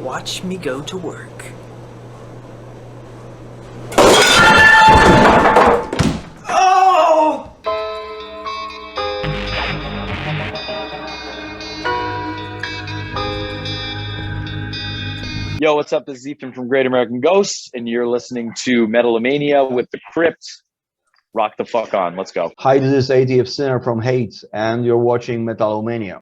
Watch me go to work. Oh! Yo, what's up? This is Ethan from Great American Ghosts, and you're listening to Metal-O-Mania with The Crypt. Rock the fuck on. Let's go. Hi, this is ATF Sinner from Hate, and you're watching Metal-O-Mania.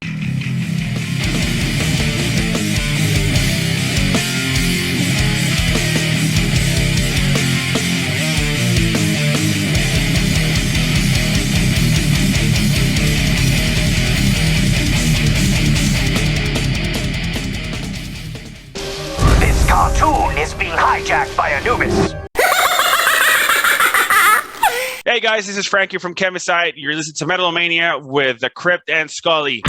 This cartoon is being hijacked by Anubis. Hey guys, this is Frankie from Chemicide. You're listening to Metal-O-Mania with The Crypt and Scully.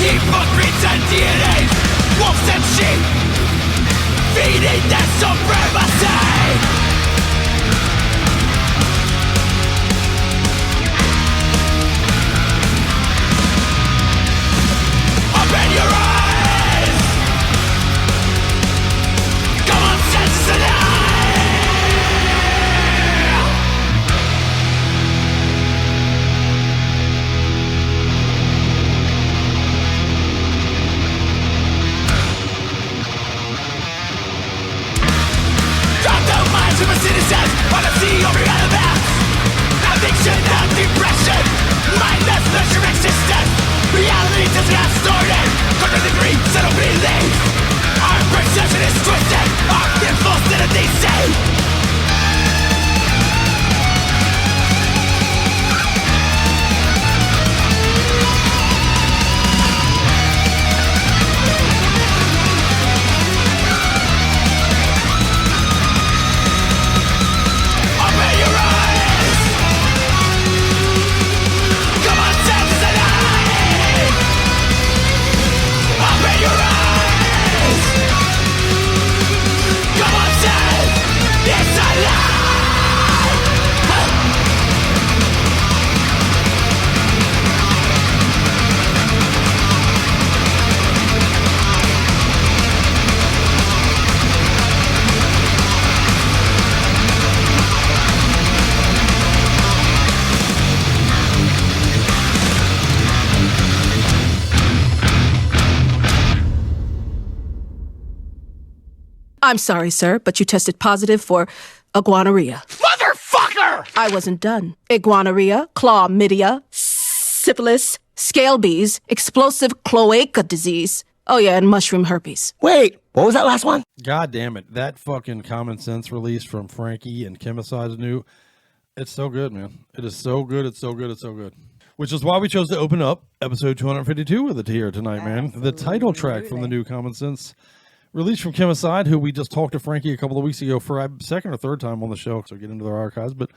Hypocrites and I'm sorry, sir, but you tested positive for iguanorrhea. Motherfucker! I wasn't done. Iguanorrhea, chlamydia, syphilis, scabies, explosive cloaca disease. Oh yeah, and mushroom herpes. Wait, what was that last one? God damn it. That fucking Common Sense release from Frankie and Chemicide's new. It's so good, man. It is so good. It's so good. It's so good. Which is why we chose to open up episode 252 with it here tonight, man. The title track from the new Common Sense release from Chemicide, who we just talked to Frankie a couple of weeks ago for a second or third time on the show. So get into their archives. But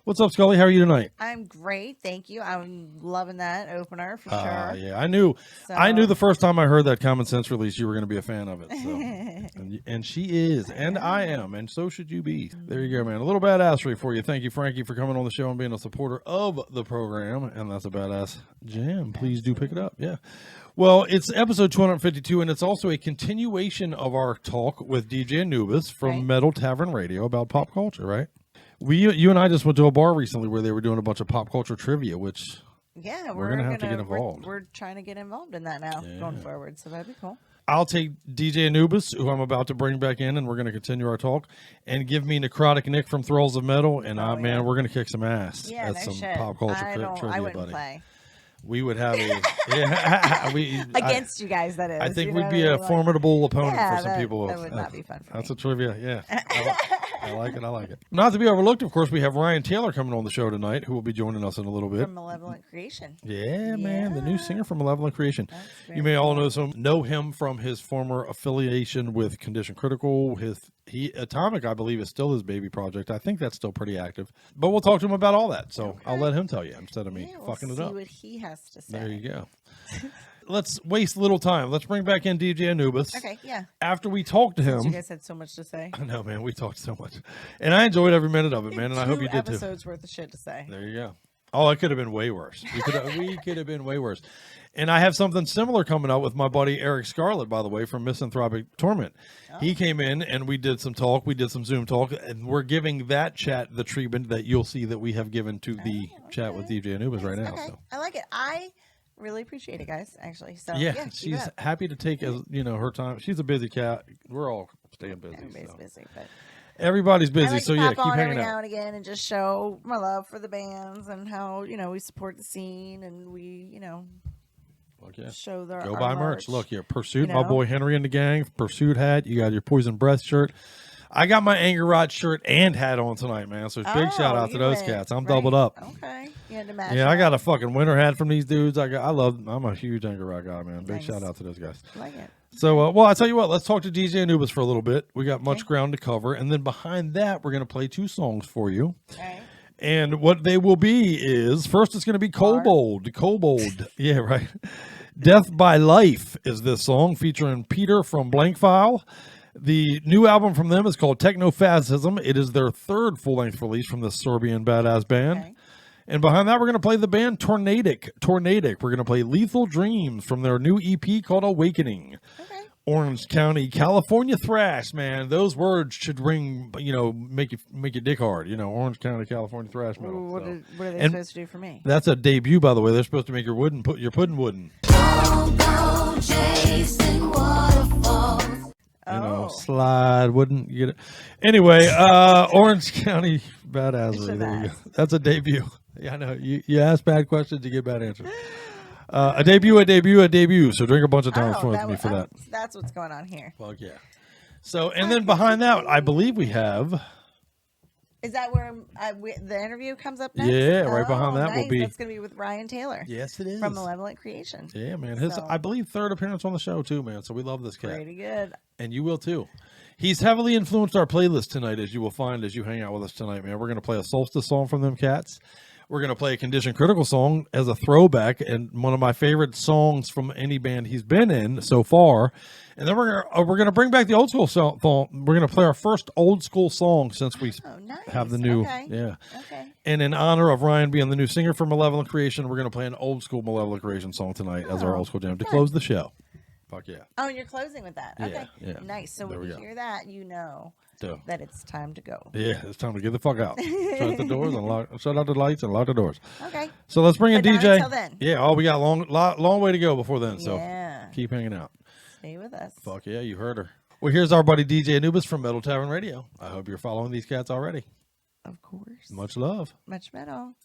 what's up, Scully? How are you tonight? I'm great, thank you. I'm loving that opener for sure. Yeah, I knew the first time I heard that Common Sense release, you were going to be a fan of it. So. and she is, and I am, and so should you be. There you go, man. A little badassery for you. Thank you, Frankie, for coming on the show and being a supporter of the program. And that's a badass jam. Please do pick it up. Yeah. Well, it's episode 252, and it's also a continuation of our talk with DJ Anubis from Metal Tavern Radio about pop culture, right? You and I just went to a bar recently where they were doing a bunch of pop culture trivia, which we're gonna have to get involved. We're trying to get involved in that now going forward, so that'd be cool. I'll take DJ Anubis, who I'm about to bring back in, and we're going to continue our talk, and give me Necrotic Nick from Thralls of Metal, and man, we're going to kick some ass at some pop culture trivia, I wouldn't buddy. play. We would have a against you guys. That is. I think we'd be a formidable opponent for some people. That would not be fun for That's me. a trivia. Yeah, I like it. I like it. Not to be overlooked, of course, we have Ryan Taylor coming on the show tonight, who will be joining us in a little bit. From Malevolent Creation. Yeah, man, the new singer from Malevolent Creation. You may all know him from his former affiliation with Condition Critical. Atomic, I believe, is still his baby project. I think that's still pretty active. But we'll talk to him about all that. So I'll let him tell you instead of me fucking it up. See what he has to say. There you go. Let's waste little time. Let's bring back in DJ Anubis. Okay, yeah. After we talk to him. You guys had so much to say. I know, man. We talked so much. And I enjoyed every minute of it, man. And I hope you did too. 2 episodes worth of shit to say. There you go. Oh, it could have been way worse. We could have been way worse. And I have something similar coming out with my buddy Eric Scarlett, by the way, from Misanthropic Torment. Oh. He came in and we did some talk. We did some Zoom talk, and we're giving that chat the treatment that you'll see that we have given to the chat with DJ Anubis right now. Okay. So I like it. I really appreciate it, guys, actually. So yeah she's happy to take her time. She's a busy cat. We're all staying busy. Everybody's busy, but everybody's busy. I like so to yeah, pop keep on hanging every out. now and again and just show my love for the bands and how we support the scene and we show their go buy merch. Look here, Pursuit, You my know? boy Henry and the gang. Pursuit hat. You got your Poison Breath shirt. I got my Anger Rod shirt and hat on tonight, man. So big shout out to those cats. I'm doubled up. Okay, you had to match. Yeah, I got a fucking winter hat from these dudes. I'm a huge Anger Rod guy, man. Big shout out to those guys. Like it. So, well, I tell you what, let's talk to DJ Anubis for a little bit. We got much ground to cover, and then behind that, we're gonna play 2 songs for you. Okay. And what they will be is first, it's gonna be Kobold. Yeah, right. Death by Life is this song featuring Peter from Blank File. The new album from them is called Techno-Fascism. It is their 3rd full-length release from this Serbian badass band. Okay. And behind that, we're going to play the band Tornadic. We're going to play Lethal Dreams from their new EP called Awakening. Okay. Orange County, California thrash, man. Those words should ring, make your dick hard. Orange County, California thrash metal. What are they supposed to do for me? That's a debut, by the way. They're supposed to make your pudding wooden. Don't go chasing waterfalls. Slide wooden. You get it. Anyway, Orange County badassery. There you go. That's a debut. Yeah, I know. You ask bad questions, you get bad answers. A debut. So drink a bunch of times with me for that. That's what's going on here. Fuck yeah. So, and then behind that, I believe we have. Is that where the interview comes up next? Yeah, right behind that will be. That's going to be with Ryan Taylor. Yes, it is. From Malevolent Creation. Yeah, man. His, I believe, 3rd appearance on the show, too, man. So we love this cat. Pretty good. And you will, too. He's heavily influenced our playlist tonight, as you will find as you hang out with us tonight, man. We're going to play a Solstice song from them cats. We're going to play a Condition Critical song as a throwback, and one of my favorite songs from any band he's been in so far. And then we're going to bring back the old school song. We're going to play our first old school song since we have the new. Okay. Yeah. Okay. And in honor of Ryan being the new singer for Malevolent Creation, we're going to play an old school Malevolent Creation song tonight as our old school jam to close the show. Fuck yeah. Oh, and you're closing with that. Okay. Yeah. Nice. So when you hear that, that it's time to go. Yeah, it's time to get the fuck out. Shut the doors and shut out the lights and lock the doors. Okay. So let's bring in But DJ. not until then. Yeah, we got a long way to go before then. So Yeah. keep hanging out. Stay with us. Fuck yeah, you heard her. Well, here's our buddy DJ Anubis from Metal Tavern Radio. I hope you're following these cats already. Of course. Much love. Much metal.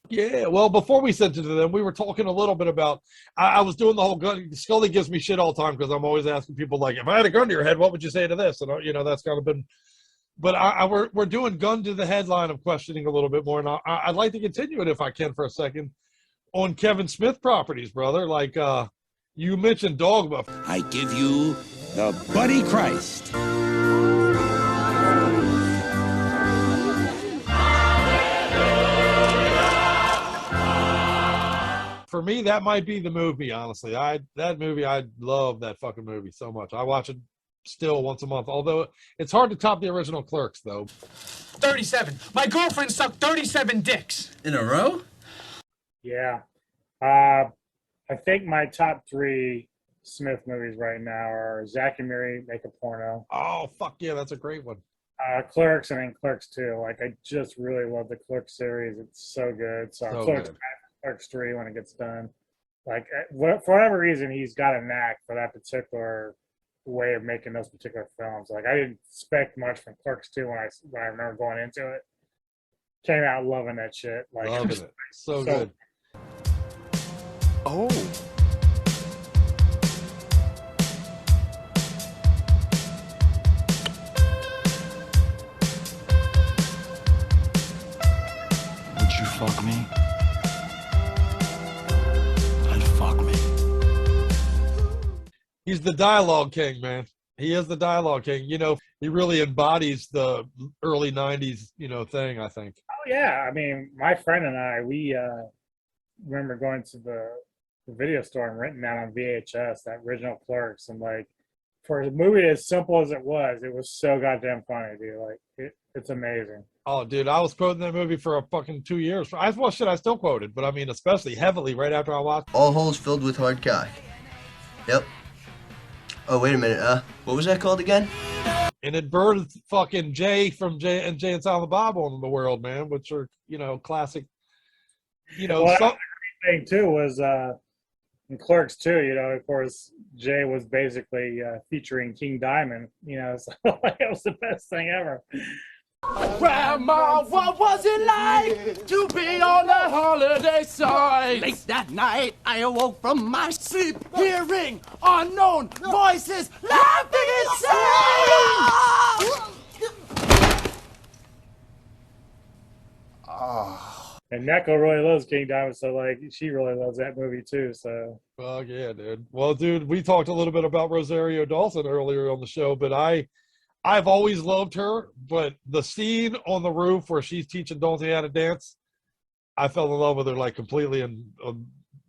Yeah, well, before we sent it to them, we were talking a little bit about. I was doing the whole gun. Scully gives me shit all the time because I'm always asking people like, if I had a gun to your head, what would you say to this? And that's kind of been. But we're doing gun to the headline of questioning a little bit more, and I'd like to continue it if I can for a second on Kevin Smith properties, brother. Like you mentioned, Dogma. I give you the Buddy Christ. For me, that might be the movie, honestly. I love that fucking movie so much. I watch it still once a month, although it's hard to top the original Clerks, though. 37. My girlfriend sucked 37 dicks. In a row? Yeah. I think my top 3 Smith movies right now are Zack and Miri Make a Porno. Oh, fuck yeah, that's a great one. Clerks and then Clerks 2. Like, I just really love the Clerks series. It's so good. So Clerks good. Clerks 3 when it gets done. Like, for whatever reason, he's got a knack for that particular way of making those particular films. Like, I didn't expect much from Clerks 2 when I remember going into it. Came out loving that shit. Like, loving it. So good. Oh. Would you fuck me? I'd fuck me. He's the dialogue king, man. He is the dialogue king. He really embodies the early 90s, thing, I think. Oh, yeah. I mean, my friend and I, we remember going to the video store and renting that on VHS, that original Clerks. And, like, for a movie as simple as it was so goddamn funny, dude. Like, it's amazing. Oh, dude, I was quoting that movie for a fucking 2 years. I still quoted, but I mean, especially heavily right after I watched it. All holes filled with hard cock. Yep. Oh, wait a minute. What was that called again? And it birthed fucking Jay from Jay and Silent Bob on the world, man, which are, classic. Well, the great thing, too, was in Clerks 2, of course, Jay was basically featuring King Diamond, so it was the best thing ever. Grandma, what was it like to be on the holiday side? Late that night, I awoke from my sleep, hearing unknown voices laughing inside. And Neko really loves King Diamond, so like she really loves that movie too. So. Fuck yeah, dude. Well, dude, we talked a little bit about Rosario Dawson earlier on the show, but I've always loved her, but the scene on the roof where she's teaching Dante how to dance, I fell in love with her like completely and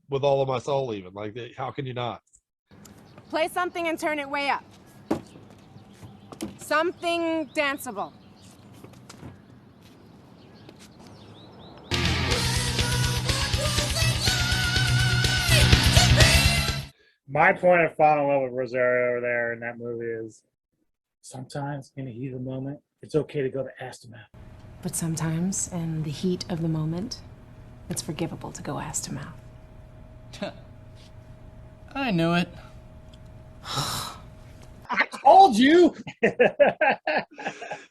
with all of my soul even. Like, how can you not? Play something and turn it way up. Something danceable. My point of falling in love with Rosario over there in that movie is sometimes in the heat of the moment, it's okay to go to ass to mouth. But sometimes, in the heat of the moment, it's forgivable to go ass to mouth. I knew it. I told you.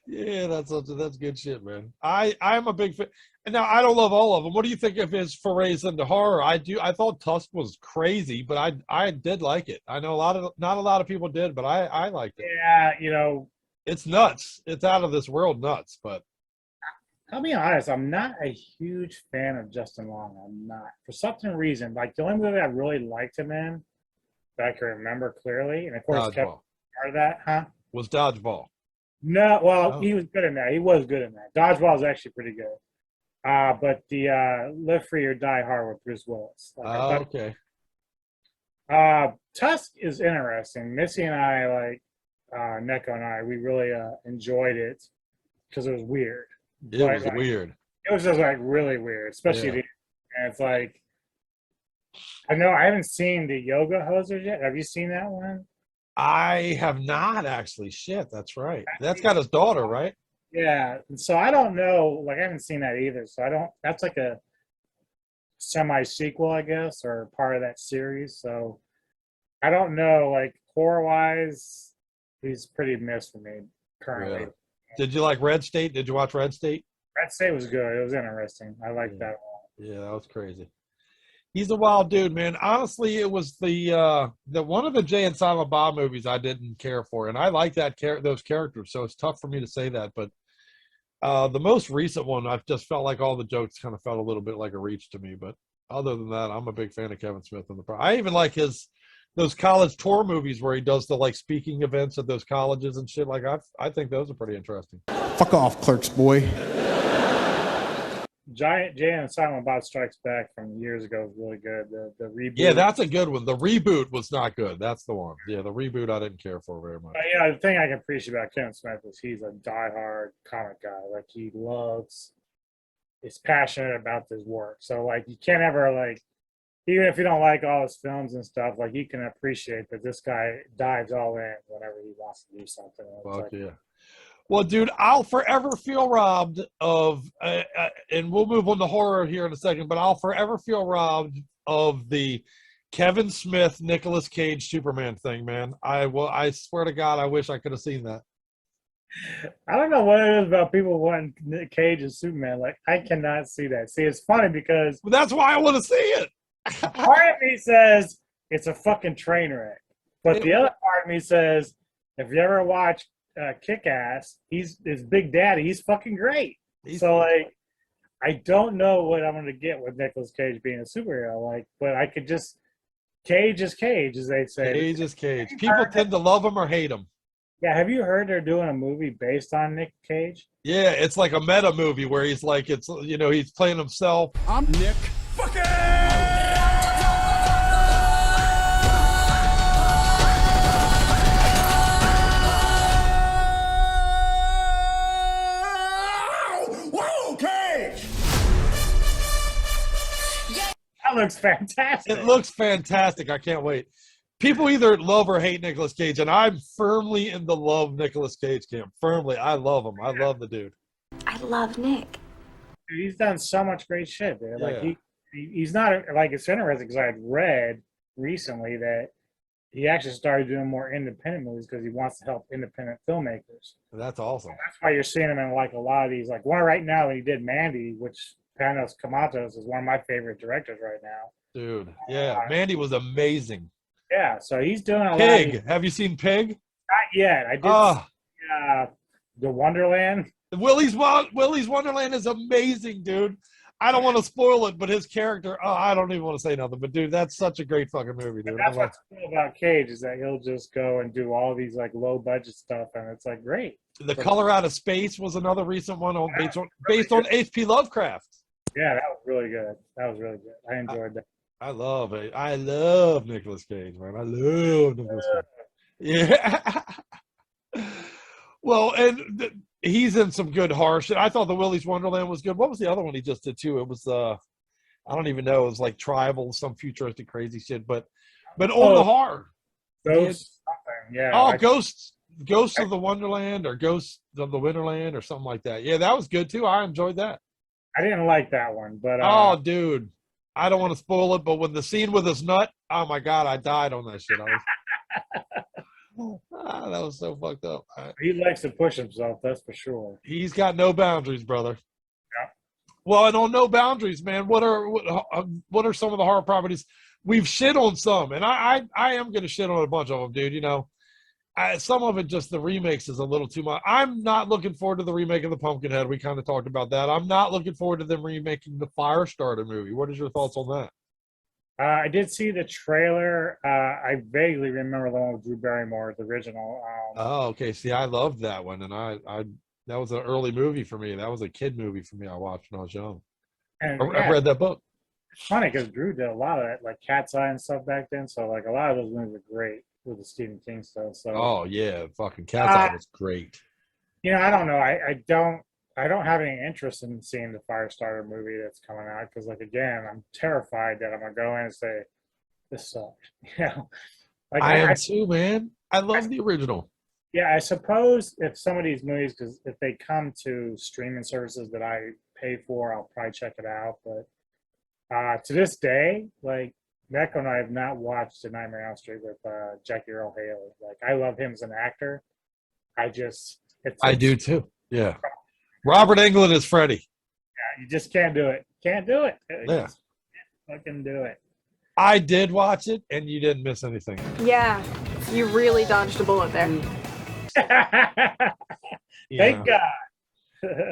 Yeah, that's good shit, man. I'm a big fan. And now I don't love all of them. What do you think of his forays into horror? I thought Tusk was crazy, but I did like it. I know not a lot of people did, but I liked it. Yeah, it's nuts. It's out of this world nuts. But I'll be honest, I'm not a huge fan of Justin Long. I'm not, for some reason. Like the only movie I really liked him in that I can remember clearly, and of course kept part of that, huh? Was Dodgeball. No, well, He was good in that. He was good in that. Dodgeball is actually pretty good. But the Live Free or Die Hard with Bruce Willis. Okay. Tusk is interesting. Missy and I, Neko and I, we really enjoyed it because it was weird. It was weird. It was just really weird, especially and it's like, I know I haven't seen the Yoga Hosers yet. Have you seen that one? I have not actually. Shit, that's right. That's got his daughter, right? Yeah. So I don't know. I haven't seen that either. So I don't. That's like a semi-sequel, I guess, or part of that series. So I don't know. Horror-wise, he's pretty missed for me currently. Really? Did you like Red State? Did you watch Red State? Red State was good. It was interesting. I liked that one. Yeah, that was crazy. He's a wild dude, man. Honestly, it was the one of the Jay and Silent Bob movies I didn't care for, and I like those characters, so it's tough for me to say that. But the most recent one, I've just felt like all the jokes kind of felt a little bit like a reach to me. But other than that, I'm a big fan of Kevin Smith and I even like those college tour movies where he does the like speaking events at those colleges and shit. Like I think those are pretty interesting. Fuck off, Clerks boy. Giant Jay and Silent Bob Strikes Back from years ago was really good. The reboot. Yeah, that's a good one. The reboot was not good. That's the one. Yeah, the reboot I didn't care for very much. But, the thing I can appreciate about Kevin Smith is he's a diehard comic guy. Like is passionate about his work. So like you can't ever like, even if you don't like all his films and stuff, like you can appreciate that this guy dives all in whenever he wants to do something. Fuck yeah. Well, dude, I'll forever feel robbed of, and we'll move on to horror here in a second, but I'll forever feel robbed of the Kevin Smith, Nicolas Cage Superman thing, man. I swear to God, I wish I could have seen that. I don't know what it is about people wanting Nick Cage as Superman. Like, I cannot see that. See, it's funny because... Well, that's why I want to see it. Part of me says it's a fucking train wreck. But the other part of me says, if you ever watch Kick-Ass, his Big Daddy, he's fucking great. So like, I don't know what I'm gonna get with Nicolas Cage being a superhero, like, but I could just Cage is Cage, as they say. Cage is Cage. People tend to love him or hate him. Yeah, have you heard they're doing a movie based on Nick Cage? Yeah, it's like a meta movie where he's like, it's he's playing himself. I'm Nick. That looks fantastic. It looks fantastic. I can't wait. People either love or hate Nicolas Cage, and I'm firmly in the love Nicolas Cage camp. Firmly. I love him. I love the dude. I love Nick. He's done so much great shit, man. Yeah. Like he's not like, it's interesting because I'd read recently that he actually started doing more independent movies because he wants to help independent filmmakers. That's awesome. And that's why you're seeing him in like a lot of these, like one right now when he did Mandy, which Panos Camatos is one of my favorite directors right now. Dude, yeah. Mandy was amazing. Yeah, so he's doing a Pig. lot. Have you seen Pig? Not yet. I did see, the Wonderland. Willy's Wonderland is amazing, dude. I don't want to spoil it, but his character, I don't even want to say nothing. But dude, that's such a great fucking movie, dude. That's what's cool about Cage is that he'll just go and do all these like low budget stuff, and it's like great. The Color Out of Space was another recent one based on H.P. Lovecraft. Yeah, that was really good. That was really good. I enjoyed that. I love it. I love Nicolas Cage, man. I love Nicolas Cage. Yeah. Well, and he's in some good horror shit. I thought the Willy's Wonderland was good. What was the other one he just did too? It was I don't even know. It was like tribal, some futuristic crazy shit. But on the horror. Ghosts something. Yeah. Oh, Ghosts of the Wonderland or Ghosts of the Winterland or something like that. Yeah, that was good too. I enjoyed that. I didn't like that one, but oh, dude, I don't want to spoil it, but when the scene with his nut, oh my God, I died on that shit. That was so fucked up. He likes to push himself, that's for sure. He's got no boundaries, brother. Yeah. Well, and on No Boundaries, man, what are some of the horror properties? We've shit on some, and I am going to shit on a bunch of them, dude. You know, some of it just the remakes is a little too much. I'm not looking forward to the remake of the Pumpkinhead. We kind of talked about that. I'm not looking forward to them remaking the Firestarter movie. What is your thoughts on that? I did see the trailer. I vaguely remember the one with Drew Barrymore, the original. Oh, okay. See, I loved that one, and I that was an early movie for me. That was a kid movie for me. I watched when I was young. And I read that book. It's funny because Drew did a lot of that, like Cat's Eye and stuff back then. So like a lot of those movies are great with the Stephen King stuff. So oh yeah, fucking Cat's Eye was great. You know, I don't know. I don't have any interest in seeing the Firestarter movie that's coming out because, like, again, I'm terrified that I'm gonna go in and say this sucked. You know, like I am too, man. I love the original. Yeah, I suppose if some of these movies, because if they come to streaming services that I pay for, I'll probably check it out. But to this day, like, Neko and I have not watched A Nightmare on Elm Street with Jackie Earle Haley. Like, I love him as an actor. I just, I do too. Yeah. Robert Englund is Freddy. Yeah, you just can't do it. Can't do it. You Yeah. just can't fucking do it. I did watch it, and you didn't miss anything. Yeah, you really dodged a bullet there. Thank God.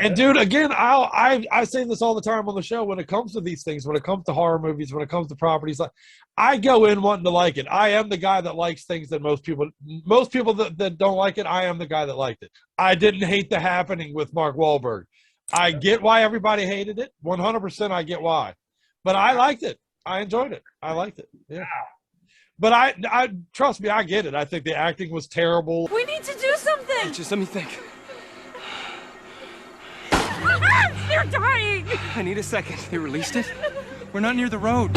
And dude, again, I say this all the time on the show. When it comes to these things, when it comes to horror movies, when it comes to properties, like I go in wanting to like it. I am the guy that likes things that most people that don't like it. I am the guy that liked it. I didn't hate The Happening with Mark Wahlberg. I get why everybody hated it. 100%, I get why, but I liked it. I enjoyed it. I liked it. Yeah. But I trust me, I get it. I think the acting was terrible. We need to do something. Just let me think. They're dying. I need a second. They released it? We're not near the road.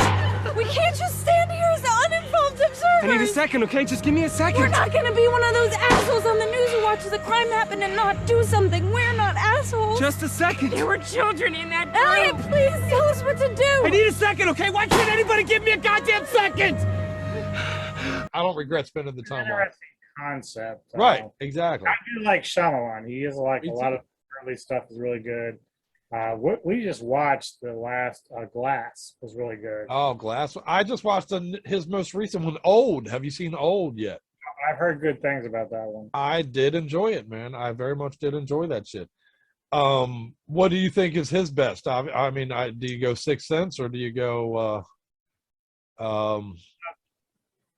We can't just stand here as uninvolved observers. I need a second, okay? Just give me a second. We're not gonna be one of those assholes on the news who watches a crime happen and not do something. We're not assholes. Just a second. There were children in that room. Elliot, please tell us what to do. I need a second, okay? Why can't anybody give me a goddamn second? I don't regret spending the time on it. Interesting concept. Right, exactly. I do like Shyamalan. He is like Me a lot too. of early stuff is really good. We just watched the last Glass was really good. Oh, Glass. I just watched his most recent one, Old. Have you seen Old yet? I've heard good things about that one. I did enjoy it, man. I very much did enjoy that shit. What do you think is his best? I mean, do you go Sixth Sense or do you go?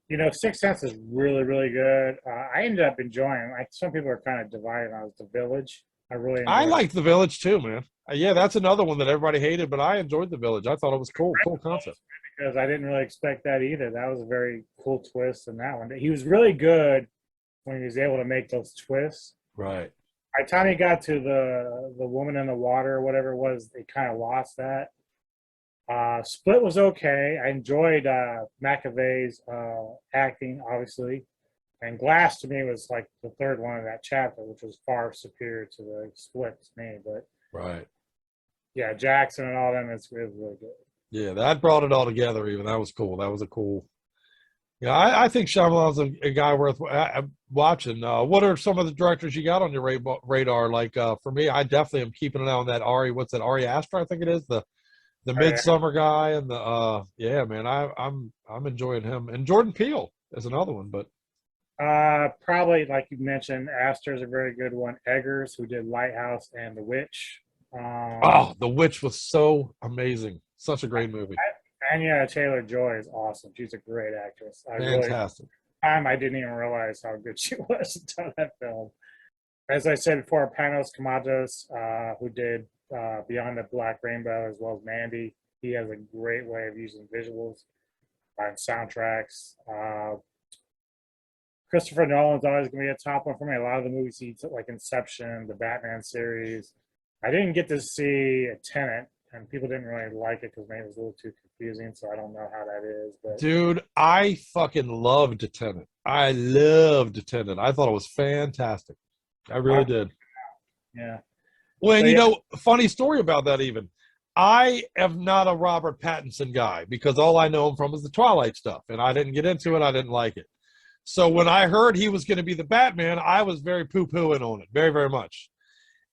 You know, Sixth Sense is really, really good. I ended up enjoying. Like some people are kind of divided on The Village. I really. I liked The Village too, man. Yeah, that's another one that everybody hated, but I enjoyed The Village. I thought it was cool concept. Because I didn't really expect that either. That was a very cool twist in that one. He was really good when he was able to make those twists. Right. By the time he got to the woman in the water or whatever it was, they kind of lost that. Split was okay. I enjoyed McAvey's acting, obviously. And Glass to me was like the third one in that chapter, which was far superior to the Split to me. But Right. yeah, Jackson and all them, it was really good. Yeah, that brought it all together. Even that was cool. That was a cool. Yeah, I think Shyamalan's a guy worth watching. What are some of the directors you got on your radar? Like for me, I definitely am keeping an eye on that Ari. What's that? Ari Aster, I think it is the Midsummer guy, and the yeah, man, I'm enjoying him. And Jordan Peele is another one, but probably like you mentioned, Astor's a very good one. Eggers, who did Lighthouse and The Witch. The Witch was so amazing. Such a great movie. Anya Taylor-Joy is awesome. She's a great actress. Fantastic. I didn't even realize how good she was until that film. As I said before, Panos Cosmatos, who did Beyond the Black Rainbow as well as Mandy. He has a great way of using visuals and soundtracks. Christopher Nolan's always going to be a top one for me. A lot of the movies he took, like Inception, the Batman series. I didn't get to see Tenet, and people didn't really like it because maybe it was a little too confusing, so I don't know how that is. But dude, I fucking loved Tenet. I loved Tenet. I thought it was fantastic. I really did. Yeah. Well, and So, you yeah. know, funny story about that even. I am not a Robert Pattinson guy because all I know him from is the Twilight stuff, and I didn't get into it. I didn't like it. So when I heard he was going to be the Batman, I was very poo-pooing on it, very, very much.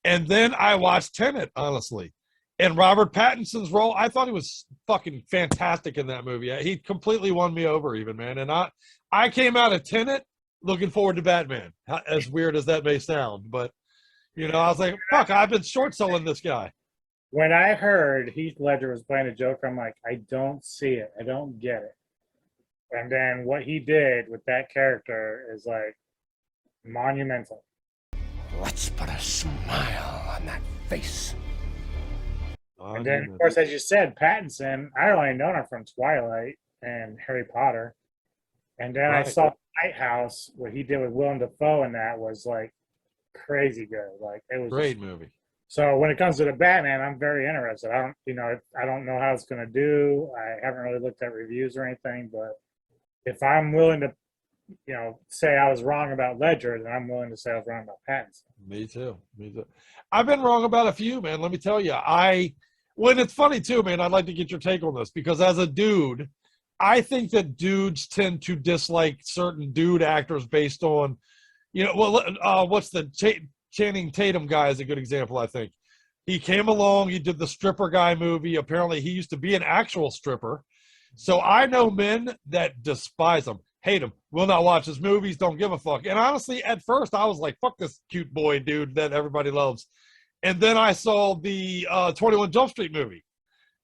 And then I watched Tenet, honestly. And Robert Pattinson's role, I thought he was fucking fantastic in that movie. He completely won me over even, man. And I came out of Tenet looking forward to Batman, as weird as that may sound. But, you know, I was like, fuck, I've been short-selling this guy. when I heard Heath Ledger was playing a Joker, I'm like, I don't see it. I don't get it. And then what he did with that character is like monumental. Let's put a smile on that face. And then, of course, as you said, Pattinson, I only known him from Twilight and Harry Potter. And then I saw Lighthouse, what he did with Willem Dafoe, and that was like crazy good. Like it was great movie. So when it comes to the Batman, I'm very interested. I don't know how it's going to do. I haven't really looked at reviews or anything, but if I'm willing to, say I was wrong about Ledger, then I'm willing to say I was wrong about Pattinson. Me too. I've been wrong about a few, man. Let me tell you. When it's funny too, man, I'd like to get your take on this because as a dude, I think that dudes tend to dislike certain dude actors based on, You know, well, what's the Channing Tatum guy is a good example, I think. He came along, he did the stripper guy movie. Apparently, he used to be an actual stripper. So I know men that despise him, hate him, will not watch his movies, don't give a fuck. And honestly, at first, I was like, fuck this cute boy dude that everybody loves. And then I saw the 21 Jump Street movie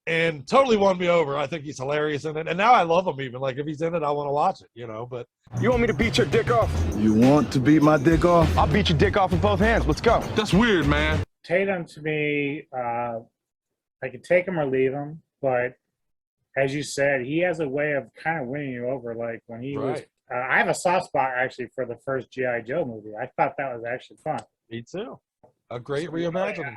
and totally won me over. I think he's hilarious in it. And now I love him even. Like, if he's in it, I want to watch it, you know. But you want me to beat your dick off? You want to beat my dick off? I'll beat your dick off with both hands. Let's go. That's weird, man. Tatum, to me, I could take him or leave him. But as you said, he has a way of kind of winning you over. Like, when he was... I have a soft spot, actually, for the first G.I. Joe movie. I thought that was actually fun. Me too. A great reimagining.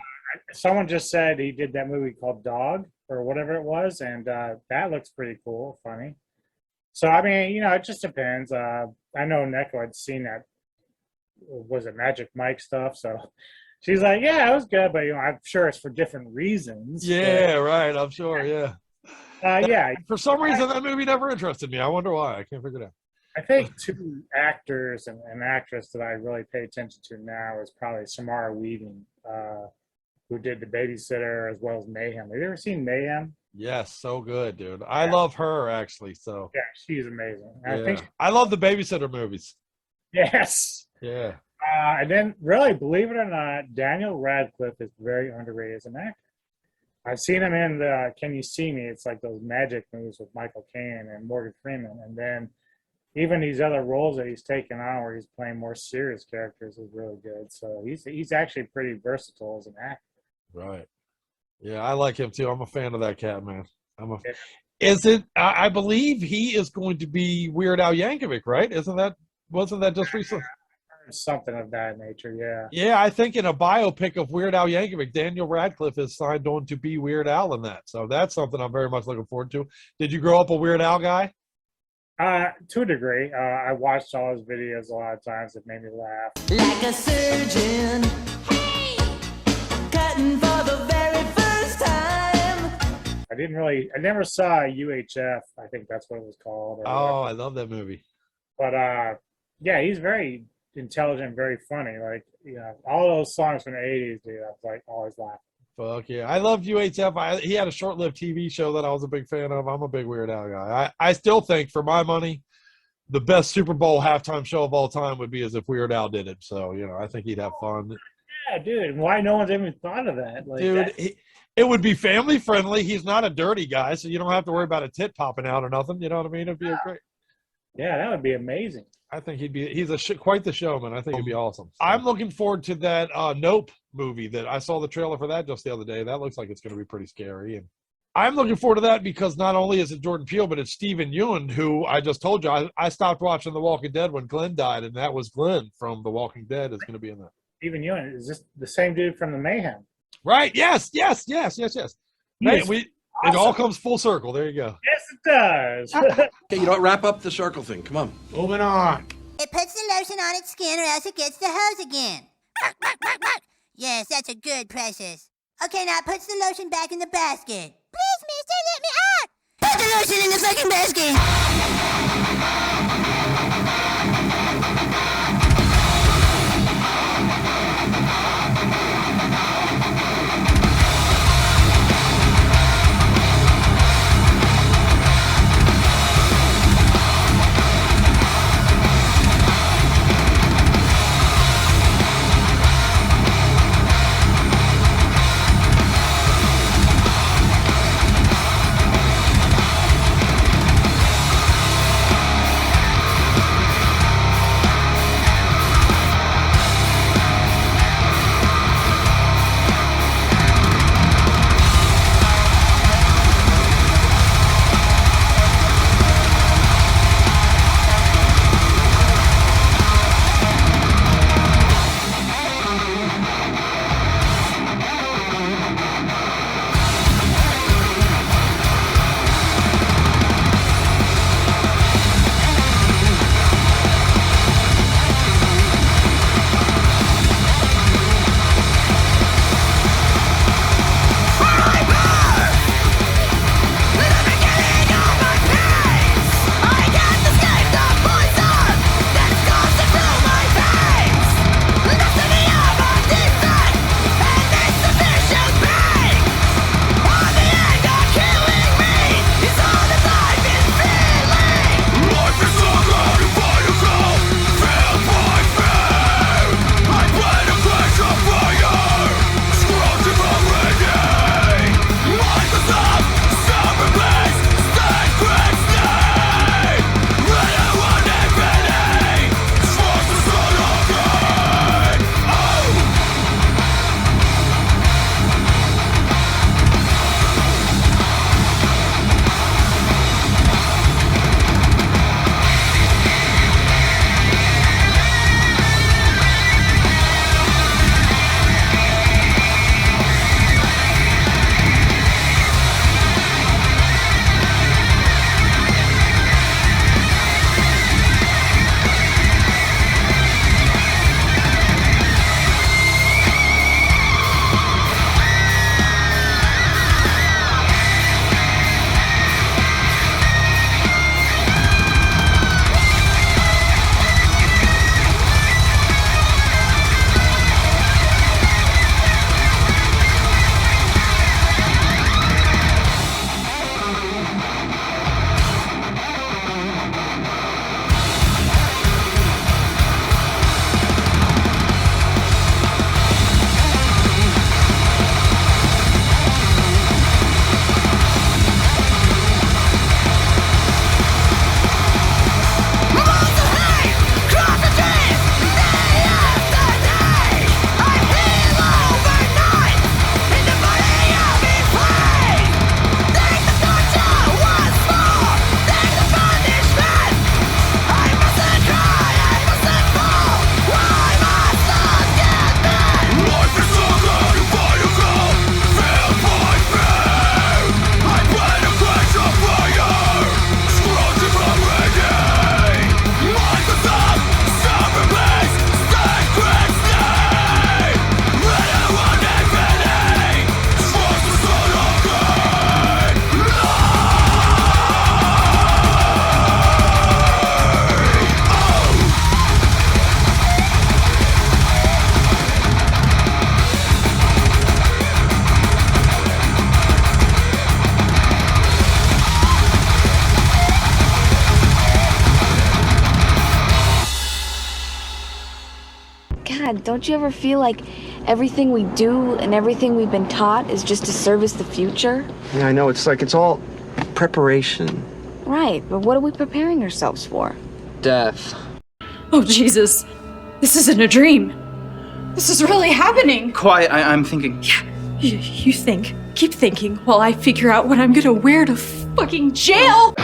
Someone just said he did that movie called Dog or whatever it was, and that looks pretty cool, funny. So, I mean, you know, it just depends. I know Neko had seen that, was it Magic Mike stuff, so she's like, yeah, it was good, but, you know, I'm sure it's for different reasons. Yeah, right, I'm sure, yeah. Yeah. For some reason, that movie never interested me. I wonder why. I can't figure it out. I think two actors and an actress that I really pay attention to now is probably Samara Weaving, who did The Babysitter as well as Mayhem. Have you ever seen Mayhem? Yes, so good, dude. I love her, actually. So yeah, she's amazing. Yeah. I love the Babysitter movies. Yes. Yeah. And then, really, believe it or not, Daniel Radcliffe is very underrated as an actor. I've seen him in the Can You See Me? It's like those magic movies with Michael Caine and Morgan Freeman. And then even these other roles that he's taken on where he's playing more serious characters is really good. So he's actually pretty versatile as an actor. Right. Yeah, I like him too. I'm a fan of that cat, man. I believe he is going to be Weird Al Yankovic, right? Wasn't that just recently? Something of that nature, yeah. Yeah, I think in a biopic of Weird Al Yankovic, Daniel Radcliffe is signed on to be Weird Al in that. So that's something I'm very much looking forward to. Did you grow up a Weird Al guy? To a degree. I watched all his videos a lot of times. It made me laugh. Like a surgeon, hey, cutting for the very first time. I never saw UHF. I think that's what it was called. Oh, I love that movie. But yeah, he's very intelligent, very funny. Like, you know, all those songs from the 80s, dude, I was like always laughing. Fuck yeah. I love UHF. He had a short-lived TV show that I was a big fan of. I'm a big Weird Al guy. I still think, for my money, the best Super Bowl halftime show of all time would be as if Weird Al did it. So, you know, I think he'd have fun. Yeah, dude. Why no one's even thought of that? Like, dude, it would be family-friendly. He's not a dirty guy, so you don't have to worry about a tit popping out or nothing. You know what I mean? It'd be a great... Yeah, that would be amazing. I think he's quite the showman. I think it'd be awesome. So. I'm looking forward to that Nope movie that I saw the trailer for that just the other day. That looks like it's going to be pretty scary. And I'm looking forward to that because not only is it Jordan Peele, but it's Stephen Yeun, who I just told you, I stopped watching The Walking Dead when Glenn died, and that was Glenn from The Walking Dead is going to be in that. Stephen Yeun, is this the same dude from the Mayhem? Right. Yes. Hey, it all comes full circle. There you go. Yes, it does. Okay, you don't wrap up the circle thing. Come on. Moving on. It puts the lotion on its skin or else it gets the hose again. Yes, that's a good, Precious. Okay, now it puts the lotion back in the basket. Please, mister, let me out! Put the lotion in the fucking basket! Don't you ever feel like everything we do and everything we've been taught is just to service the future? Yeah, I know. It's like it's all preparation. Right, but what are we preparing ourselves for? Death. Oh, Jesus. This isn't a dream. This is really happening. Quiet, I'm thinking. You think. Keep thinking while I figure out what I'm gonna wear to fucking jail.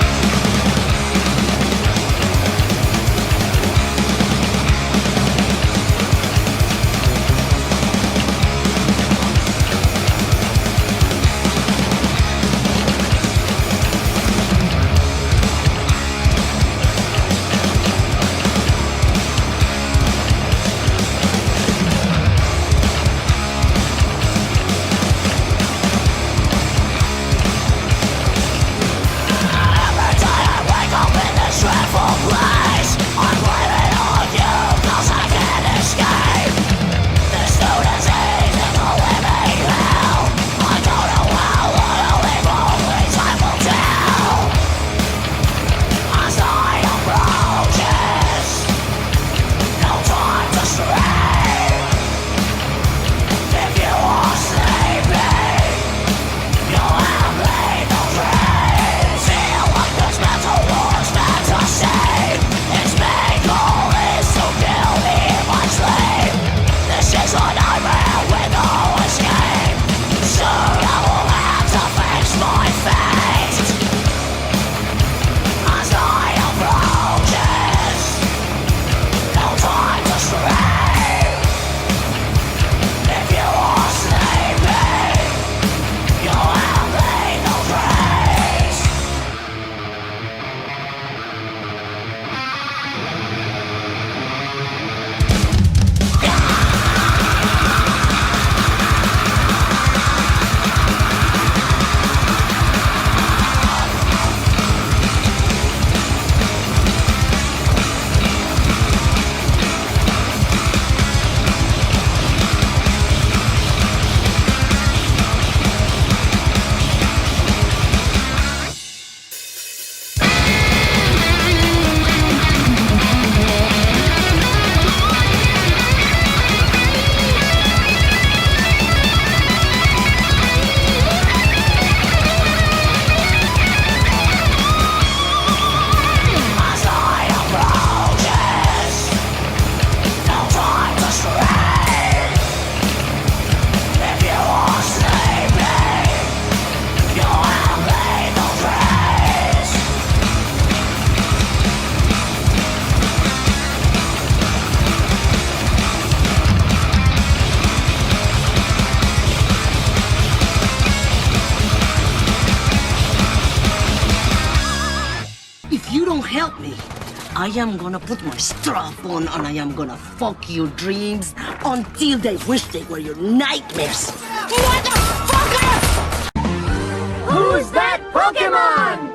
I am gonna put my strap on and I am gonna fuck your dreams until they wish they were your nightmares. Motherfucker! Who's that Pokemon?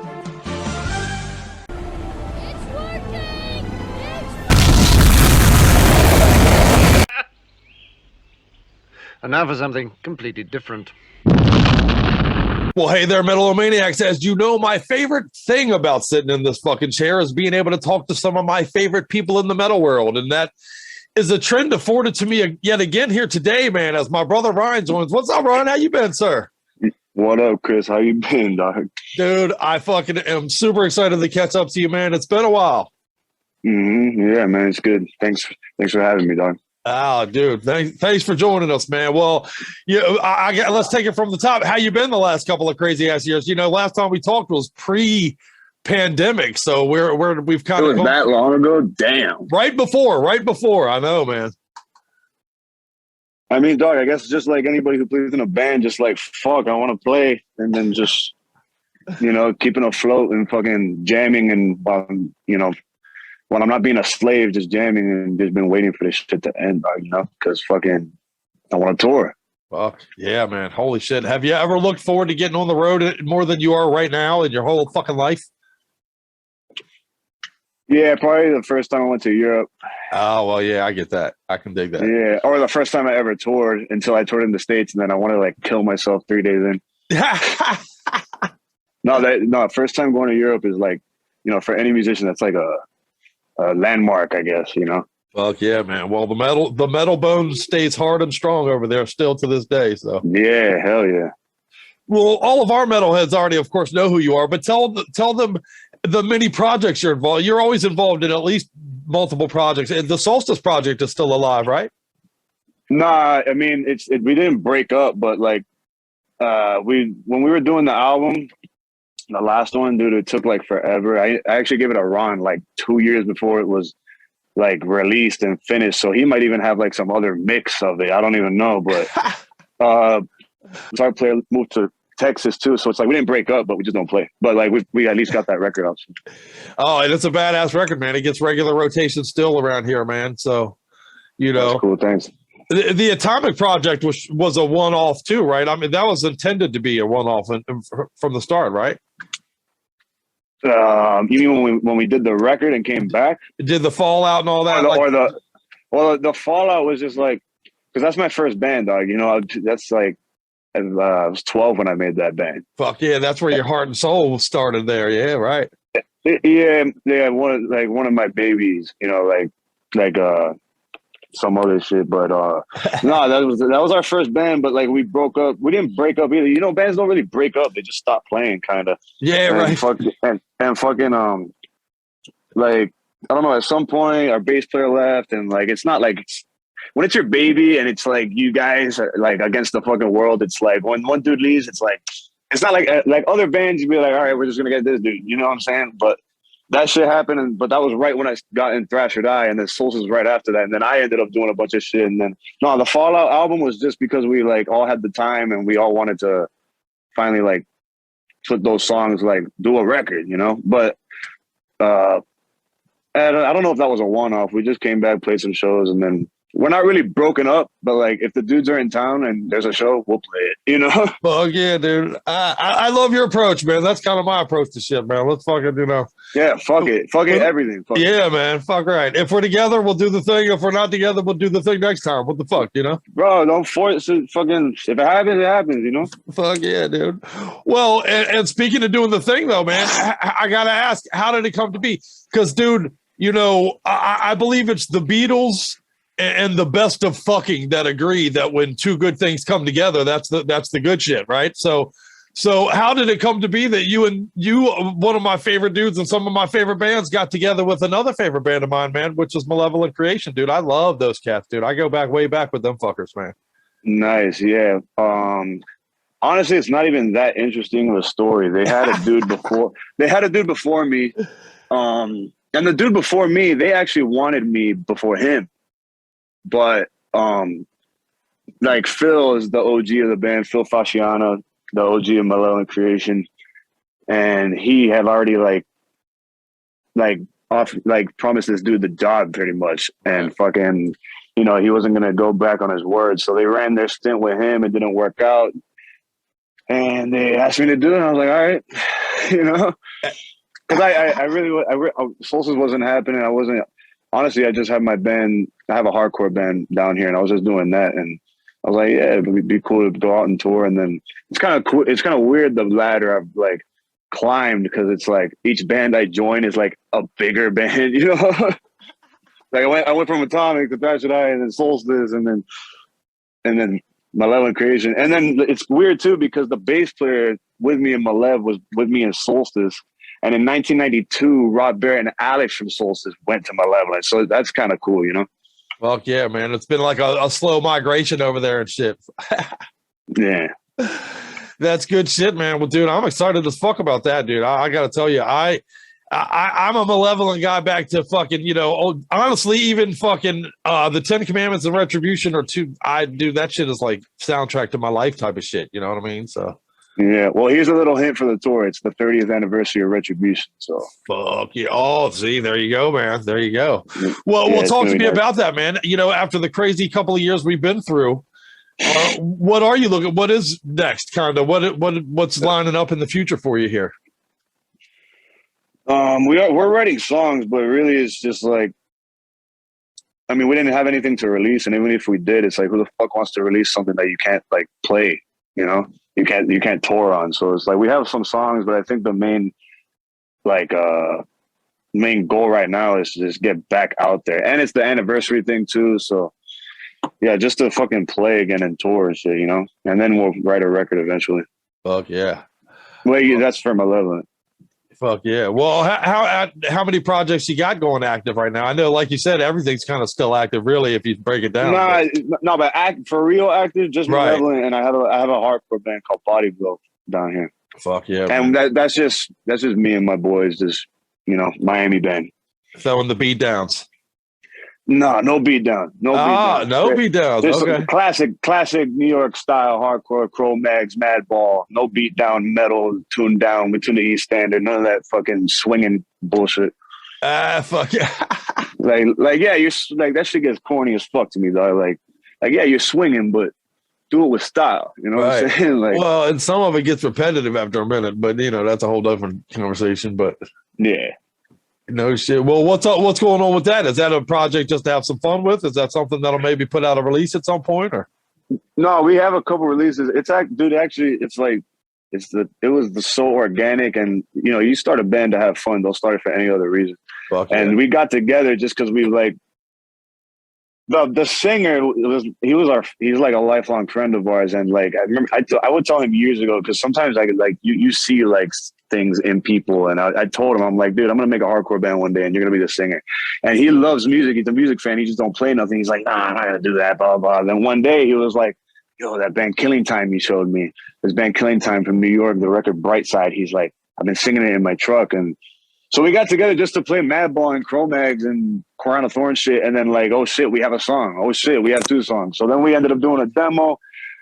And now for something completely different. Well, hey there, Metal-O-Maniacs. As you know, my favorite thing about sitting in this fucking chair is being able to talk to some of my favorite people in the metal world. And that is a trend afforded to me yet again here today, man, as my brother Ryan joins. What's up, Ryan? How you been, sir? What up, Chris? How you been, dog? Dude, I fucking am super excited to catch up to you, man. It's been a while. Yeah, man, it's good. Thanks for having me, dog. Oh, dude, thanks for joining us, man. Well, let's take it from the top. How you been the last couple of crazy ass years? You know, last time we talked was pre-pandemic, so we've kind of gone that long ago. Damn, right before. I know, man. I mean, dog, I guess just like anybody who plays in a band, just like fuck, I want to play, and then just keeping afloat and fucking jamming and when I'm not being a slave, just jamming and just been waiting for this shit to end, because fucking I want to tour. Fuck yeah, man. Holy shit. Have you ever looked forward to getting on the road more than you are right now in your whole fucking life? Yeah, probably the first time I went to Europe. Oh, well, yeah, I get that. I can dig that. Yeah, or the first time I ever toured until I toured in the States, and then I wanted to like kill myself 3 days in. No, first time going to Europe is like, for any musician, that's like a landmark, I guess, Fuck yeah, man. Well, the metal bone stays hard and strong over there still to this day. So Yeah, hell yeah. well, all of our metalheads already, of course, know who you are, but tell them the many projects you're involved. You're always involved in at least multiple projects. And the Solstice project is still alive, right? Nah, I mean we didn't break up, but like when we were doing the album, the last one, dude, it took like forever. I actually gave it a run like 2 years before it was like released and finished. So he might even have like some other mix of it. I don't even know, but our player moved to Texas too, so it's like we didn't break up, but we just don't play. But like we at least got that record out. Oh, and it's a badass record, man. It gets regular rotation still around here, man. So That's cool. Thanks. The Atomic Project was a one-off too, right? I mean, that was intended to be a one-off from the start, right? You mean when we did the record and came back? Did the Fallout and all that? The Fallout was just like, because that's my first band, dog. You know, that's like, I was 12 when I made that band. Fuck yeah, that's where your heart and soul started there. Yeah, right. Yeah. One of my babies, you know, like some other shit, but no, that was our first band. But like we broke up. We didn't break up either. You know, bands don't really break up; they just stop playing, kind of. Yeah, right. And fucking like I don't know. At some point, our bass player left, and like it's not like when it's your baby and it's like you guys are like against the fucking world. It's like when one dude leaves, it's not like other bands. You'd be like, all right, we're just gonna get this dude. You know what I'm saying? But that shit happened, but that was right when I got in Thrash or Die, and then Solstice was right after that. And then I ended up doing a bunch of shit. And then the Fallout album was just because we like all had the time and we all wanted to finally like put those songs, like do a record, you know. But I don't know if that was a one-off. We just came back, played some shows, and then we're not really broken up. But like, if the dudes are in town and there's a show, we'll play it, you know. Well, yeah, dude. I love your approach, man. That's kind of my approach to shit, man. Let's fucking, you know. Yeah, fuck it, everything. Fuck yeah, man. Fuck right. If we're together, we'll do the thing. If we're not together, we'll do the thing next time. What the fuck, you know? Bro, don't force it. Fucking, if it happens, it happens, you know? Fuck yeah, dude. Well, and speaking of doing the thing, though, man, I got to ask, how did it come to be? Because, dude, you know, I believe it's the Beatles and the best of fucking that agree that when two good things come together, that's the good shit, right? So how did it come to be that you, one of my favorite dudes and some of my favorite bands, got together with another favorite band of mine, man, which is Malevolent Creation, dude? I love those cats, dude. I go way back with them fuckers, man. Nice, yeah. Honestly, it's not even that interesting of a story. They had a dude before. They had a dude before me, and the dude before me, they actually wanted me before him, but like Phil is the OG of the band, Phil Fasciano, the OG of Malevolent Creation, and he had already promised this dude the job pretty much, and fucking, you know, he wasn't gonna go back on his word. So they ran their stint with him. It didn't work out, and they asked me to do it. And I was like, all right, you know, because I really Solstice wasn't happening. I wasn't, honestly. I just have my band. I have a hardcore band down here, and I was just doing that. And I was like, yeah, it would be cool to go out and tour. And then it's kind of cool. It's kind of weird, the ladder I've like climbed, because it's like each band I join is like a bigger band, you know. Like I went from Atomic to Thrash or Die, and then Solstice, and then Malevolent Creation. And then it's weird too, because the bass player with me in Malev was with me in Solstice. And in 1992, Rod Barrett and Alex from Solstice went to Malevolent. So that's kind of cool, you know? Fuck yeah, man. It's been like a slow migration over there and shit. Yeah. That's good shit, man. Well, dude, I'm excited as fuck about that, dude. I got to tell you, I'm a Malevolent guy back to fucking, you know, honestly, even fucking the 10 Commandments and Retribution are two. That shit is like soundtrack to my life type of shit. You know what I mean? So. Yeah, well, here's a little hint for the tour. It's the 30th anniversary of Retribution. So fuck yeah! Oh, see, there you go, man. There you go. Well, talk to me about that, man. You know, after the crazy couple of years we've been through, what are you looking? What is next? Kind of what's lining up in the future for you here? We're writing songs, but really, it's just like, I mean, we didn't have anything to release, and even if we did, it's like, who the fuck wants to release something that you can't like play? You know. You can't tour on. So it's like we have some songs, but I think the main like main goal right now is to just get back out there, and it's the anniversary thing too. So yeah, just to fucking play again and tour and shit, you know. And then we'll write a record eventually. Fuck yeah. Well, that's for Malevolent. Fuck yeah. Well, how many projects you got going active right now? I know, like you said, everything's kind of still active, really, if you break it down. But for real active, just Malevolent, and I have a hardcore band called Body Blow down here. Fuck yeah. And that's just me and my boys, just, you know, Miami band. Throwing the beat downs. No beat down. No beat downs. Okay. Classic New York style hardcore, Cro-Mags, Madball, no beat down, metal, tuned down, we tune the East Standard, none of that fucking swinging bullshit. Fuck yeah. like yeah, you're like, that shit gets corny as fuck to me, though. Like yeah, you're swinging, but do it with style. You know what I'm saying? Like, well, and some of it gets repetitive after a minute, but you know, that's a whole different conversation. But yeah. No shit. Well, what's going on with that? Is that a project just to have some fun with? Is that something that'll maybe put out a release at some point, or? No, we have a couple releases. It was so organic, and you know, you start a band to have fun. Don't start it for any other reason. And we got together just because we like the singer he's like a lifelong friend of ours, and like I remember I would tell him years ago, because sometimes I could like you see like things in people, and I told him, I'm like, dude, I'm gonna make a hardcore band one day and you're gonna be the singer. And he loves music, he's a music fan, he just don't play nothing. He's like, nah, I'm not gonna do that, blah blah. Then one day he was like, yo, that band Killing Time you showed me, this band Killing Time from New York, the record Bright Side, he's like, I've been singing it in my truck. And so we got together just to play Madball and Cro-Mags and Crown of Thorns shit, and then like, oh shit, we have a song, oh shit, we have 2 songs. So then we ended up doing a demo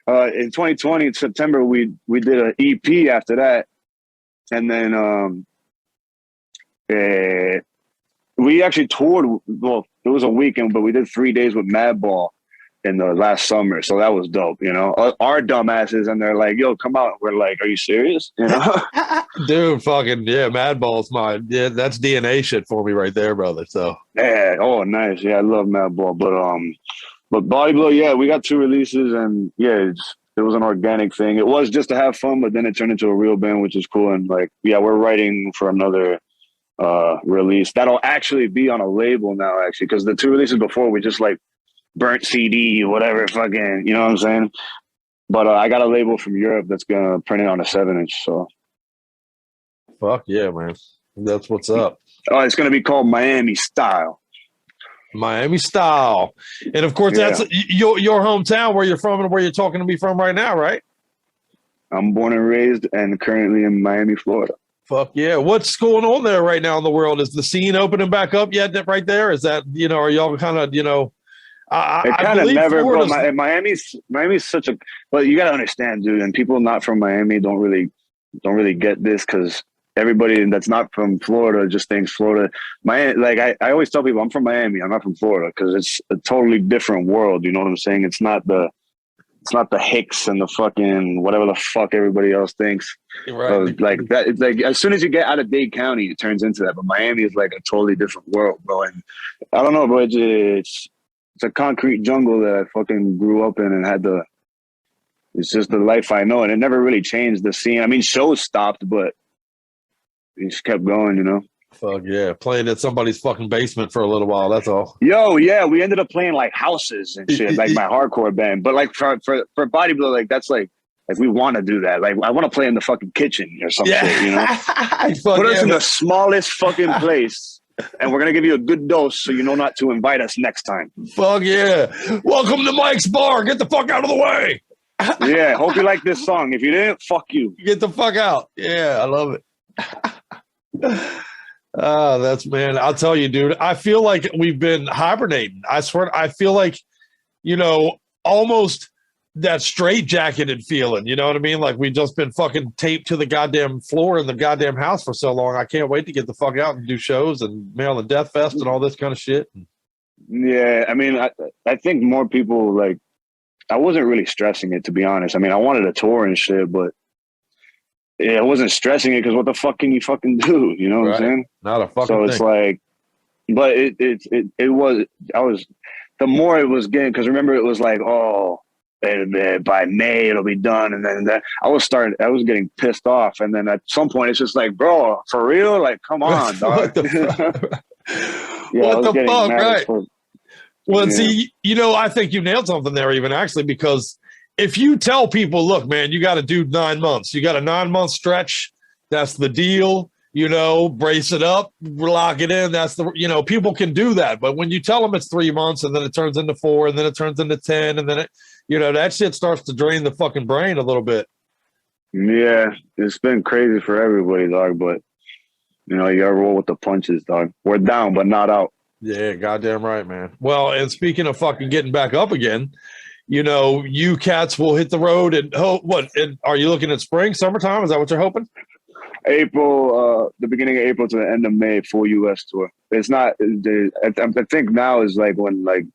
in 2020 in September. We did an EP after that. And then we actually toured. Well, it was a weekend, but we did 3 days with Madball in the last summer. So that was dope, you know. Our dumbasses, and they're like, yo, come out. We're like, are you serious? You know? Dude, fucking, yeah, Madball's that's DNA shit for me right there, brother. So. Yeah, oh, nice. Yeah, I love Madball. But Body Blow, yeah, we got 2 releases, and yeah, it was an organic thing. It was just to have fun, but then it turned into a real band, which is cool. And like, yeah, we're writing for another release that'll actually be on a label now, actually, because the 2 releases before we just like burnt CD, whatever, fucking, you know what I'm saying? But I got a label from Europe that's gonna print it on a 7-inch. So, fuck yeah, man, that's what's up. Oh, it's gonna be called Miami Style. Miami Style. And of course, that's your hometown, where you're from and where you're talking to me from right now, right? I'm born and raised and currently in Miami, Florida. Fuck yeah. What's going on there right now in the world? Is the scene opening back up yet right there? Is that, you know, are y'all kind of, you know, it kind of never, bro. Miami's such a, but you got to understand, dude, and people not from Miami don't really get this, because everybody that's not from Florida just thinks Florida. Like I always tell people, I'm from Miami, I'm not from Florida, because it's a totally different world. You know what I'm saying? It's not the Hicks and the fucking whatever the fuck everybody else thinks. Right. Like that. It's like as soon as you get out of Dade County, it turns into that. But Miami is like a totally different world, bro. And I don't know, bro. It's a concrete jungle that I fucking grew up in and had to. It's just the life I know, and it never really changed the scene. I mean, shows stopped, but it just kept going, you know. Fuck yeah, playing at somebody's fucking basement for a little while. That's all. Yo, yeah, we ended up playing like houses and shit, like my hardcore band. But like for Body Blow, like that's like we want to do that. Like I want to play in the fucking kitchen or some shit, you know. Put us in the smallest fucking place, and we're gonna give you a good dose, so you know not to invite us next time. Fuck yeah! Welcome to Mike's Bar. Get the fuck out of the way. Yeah, hope you like this song. If you didn't, fuck you. Get the fuck out. Yeah, I love it. That's, man, I'll tell you, dude, I feel like we've been hibernating. I swear, I feel like, you know, almost that straight-jacketed feeling, you know what I mean? Like we've just been fucking taped to the goddamn floor in the goddamn house for so long. I can't wait to get the fuck out and do shows and Maryland Death Fest and all this kind of shit. Yeah, I mean, I think more people, like, I wasn't really stressing it, to be honest. I mean, I wanted a tour and shit, but yeah, I wasn't stressing it because what the fuck can you fucking do? You know what I'm saying? Not a fucking So it's thing. like, but it was, the more it was getting, because remember it was like, oh, and by May it'll be done. And then I was getting pissed off. And then at some point it's just like, bro, for real? Like, come on, dog. What the fuck? What the fuck, right? Well, see, I think you nailed something there even actually, because if you tell people, look, man, you got to do 9 months, you got a 9-month stretch. That's the deal. Brace it up, lock it in. That's the, people can do that. But when you tell them it's 3 months and then it turns into 4 and then it turns into 10 and then it, that shit starts to drain the fucking brain a little bit. Yeah, it's been crazy for everybody, dog. But, you gotta roll with the punches, dog. We're down, but not out. Yeah, goddamn right, man. Well, and speaking of fucking getting back up again, you cats will hit the road and and are you looking at spring, summertime? Is that what you're hoping? April, the beginning of April to the end of May, full U.S. tour. It's not. I think now is like when like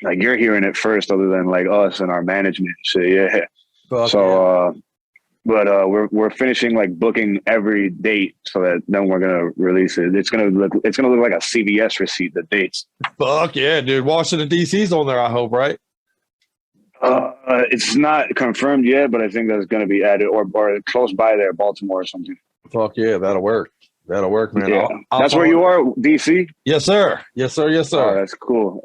you're hearing it first, other than like us and our management and shit. Yeah. We're finishing like booking every date so that then we're gonna release it. It's gonna look like a CVS receipt. The dates. Fuck yeah, dude! Washington D.C.'s on there. I hope, right? It's not confirmed yet, but I think that's going to be added or close by there, Baltimore or something. Fuck yeah, that'll work. That'll work, man. Yeah. That's where you are, DC? Yes, sir. Yes, sir. Yes, sir. Oh, that's cool.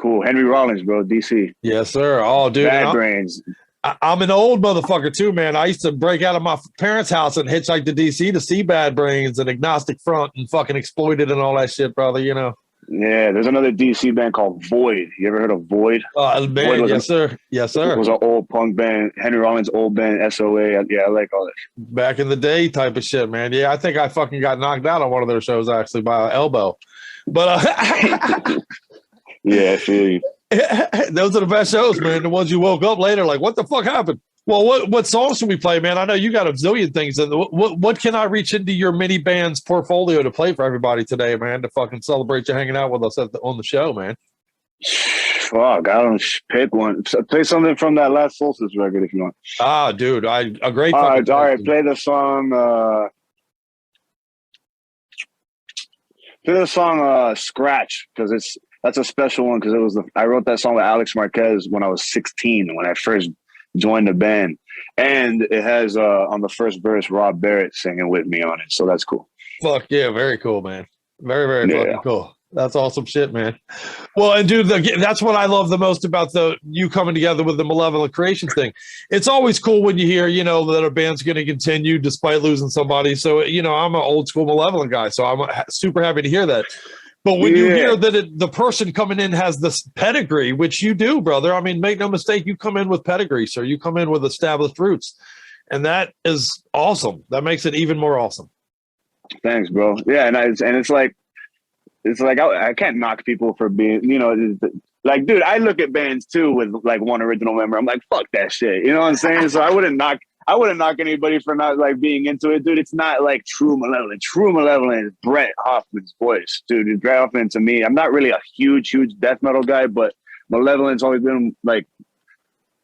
Cool. Henry Rollins, bro, DC. Yes, sir. Oh, dude. Bad Brains. I'm an old motherfucker too, man. I used to break out of my parents' house and hitchhike to DC to see Bad Brains and Agnostic Front and fucking Exploited and all that shit, brother, Yeah, there's another DC band called Void. You ever heard of Void? Man, yes, sir. Yes, sir. It was an old punk band. Henry Rollins' old band, SOA. Yeah, I like all that. Back in the day type of shit, man. Yeah, I think I fucking got knocked out on one of their shows, actually, by an elbow. But, yeah, I feel you. Those are the best shows, man. The ones you woke up later like, what the fuck happened? Well, what songs should we play, man? I know you got a zillion things. What can I reach into your mini band's portfolio to play for everybody today, man, to fucking celebrate you hanging out with us on the show, man? Fuck, I don't pick one. Play something from that last Solstice record if you want. Ah, dude, a great. All right, play the song. Play the song "Scratch" because that's a special one because I wrote that song with Alex Marquez when I was 16 when I first joined the band, and it has on the first verse Rob Barrett singing with me on it, so that's cool. Fuck yeah, very cool, man. Very fucking cool. That's awesome shit, man. Well, and dude, that's what I love the most about you coming together with the Malevolent Creation thing. It's always cool when you hear, that a band's going to continue despite losing somebody. So, I'm an old school Malevolent guy, so I'm super happy to hear that. But when you hear that the person coming in has this pedigree, which you do, brother, I mean, make no mistake, you come in with pedigree, sir. You come in with established roots. And that is awesome. That makes it even more awesome. Thanks, bro. Yeah, and it's like I can't knock people for being, like, dude, I look at bands too with like one original member. I'm like, fuck that shit. You know what I'm saying? So I wouldn't knock anybody for not like being into it, dude. It's not like true Malevolent. True Malevolent is Brett Hoffman's voice, dude. Brett Hoffman, to me, I'm not really a huge death metal guy, but Malevolent's always been like,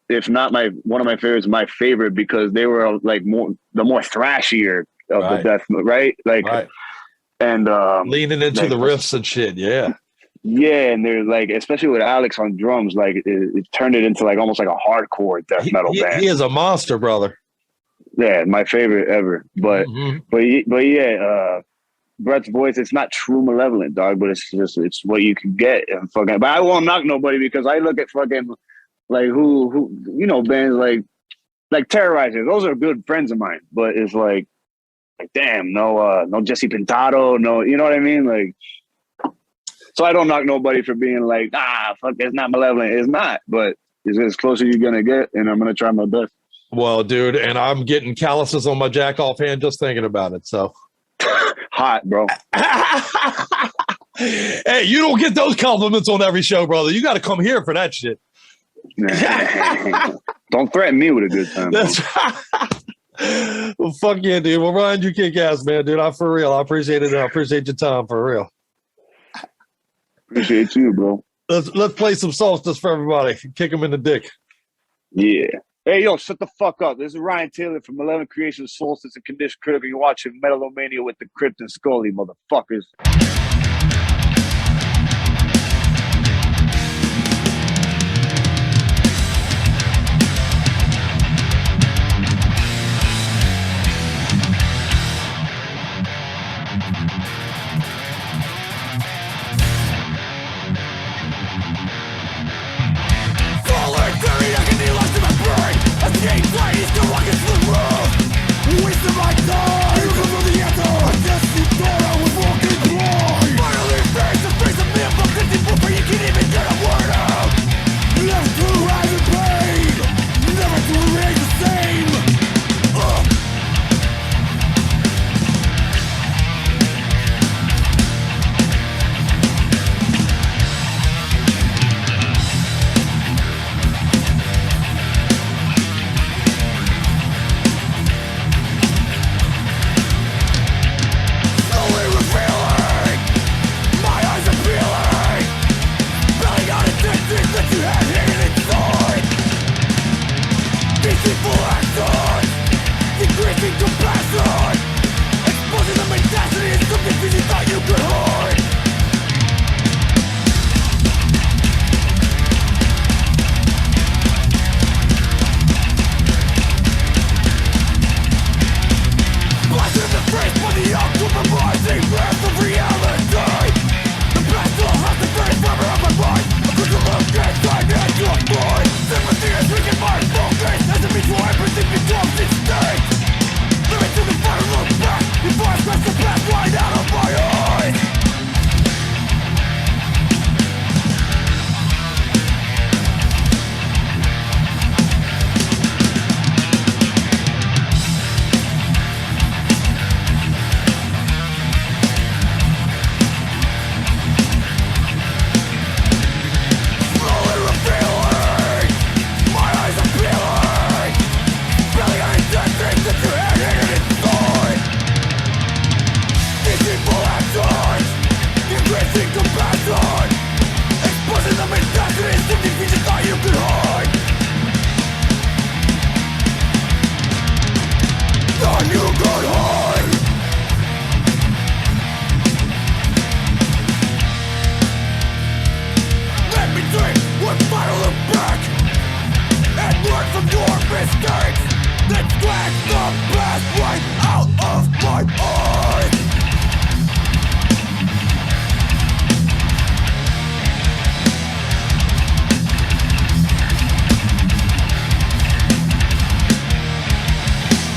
if not one of my favorites, my favorite because they were like the more thrashier of the death metal, right? Like, and leaning into the riffs and shit, yeah. Yeah, and they're like, especially with Alex on drums, like it turned it into like almost like a hardcore death metal band. He is a monster, brother. Yeah, my favorite ever. But yeah, Brett's voice, it's not true Malevolent, dog, but it's what you can get and fucking. But I won't knock nobody because I look at fucking like who bands like Terrorizers. Those are good friends of mine, but it's like damn, no Jesse Pintado, no, you know what I mean, like. So I don't knock nobody for being like, fuck, it's not Malevolent. It's not, but it's as close as you're going to get, and I'm going to try my best. Well, dude, and I'm getting calluses on my jack-off hand just thinking about it, so. Hot, bro. Hey, you don't get those compliments on every show, brother. You got to come here for that shit. Don't threaten me with a good time. That's right. Well, fuck yeah, dude. Well, Ryan, you kick ass, man, dude. I'm for real. I appreciate it. I appreciate your time, for real. Appreciate you, bro. Let's play some Solstice for everybody. Kick them in the dick. Yeah. Hey, yo, shut the fuck up. This is Ryan Taylor from Malevolent Creation, Solstice, and Condition Critical. You're watching Metal-O-Mania with the Crypt and Scully, motherfuckers. That's the best way out of my eyes.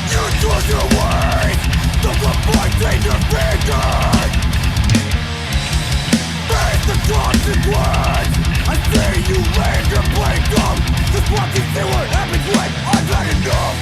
You choose your ways, the points in your fingers. Face the consequence. I see you land your blade dumb. Just watch and see what happens when I've had enough.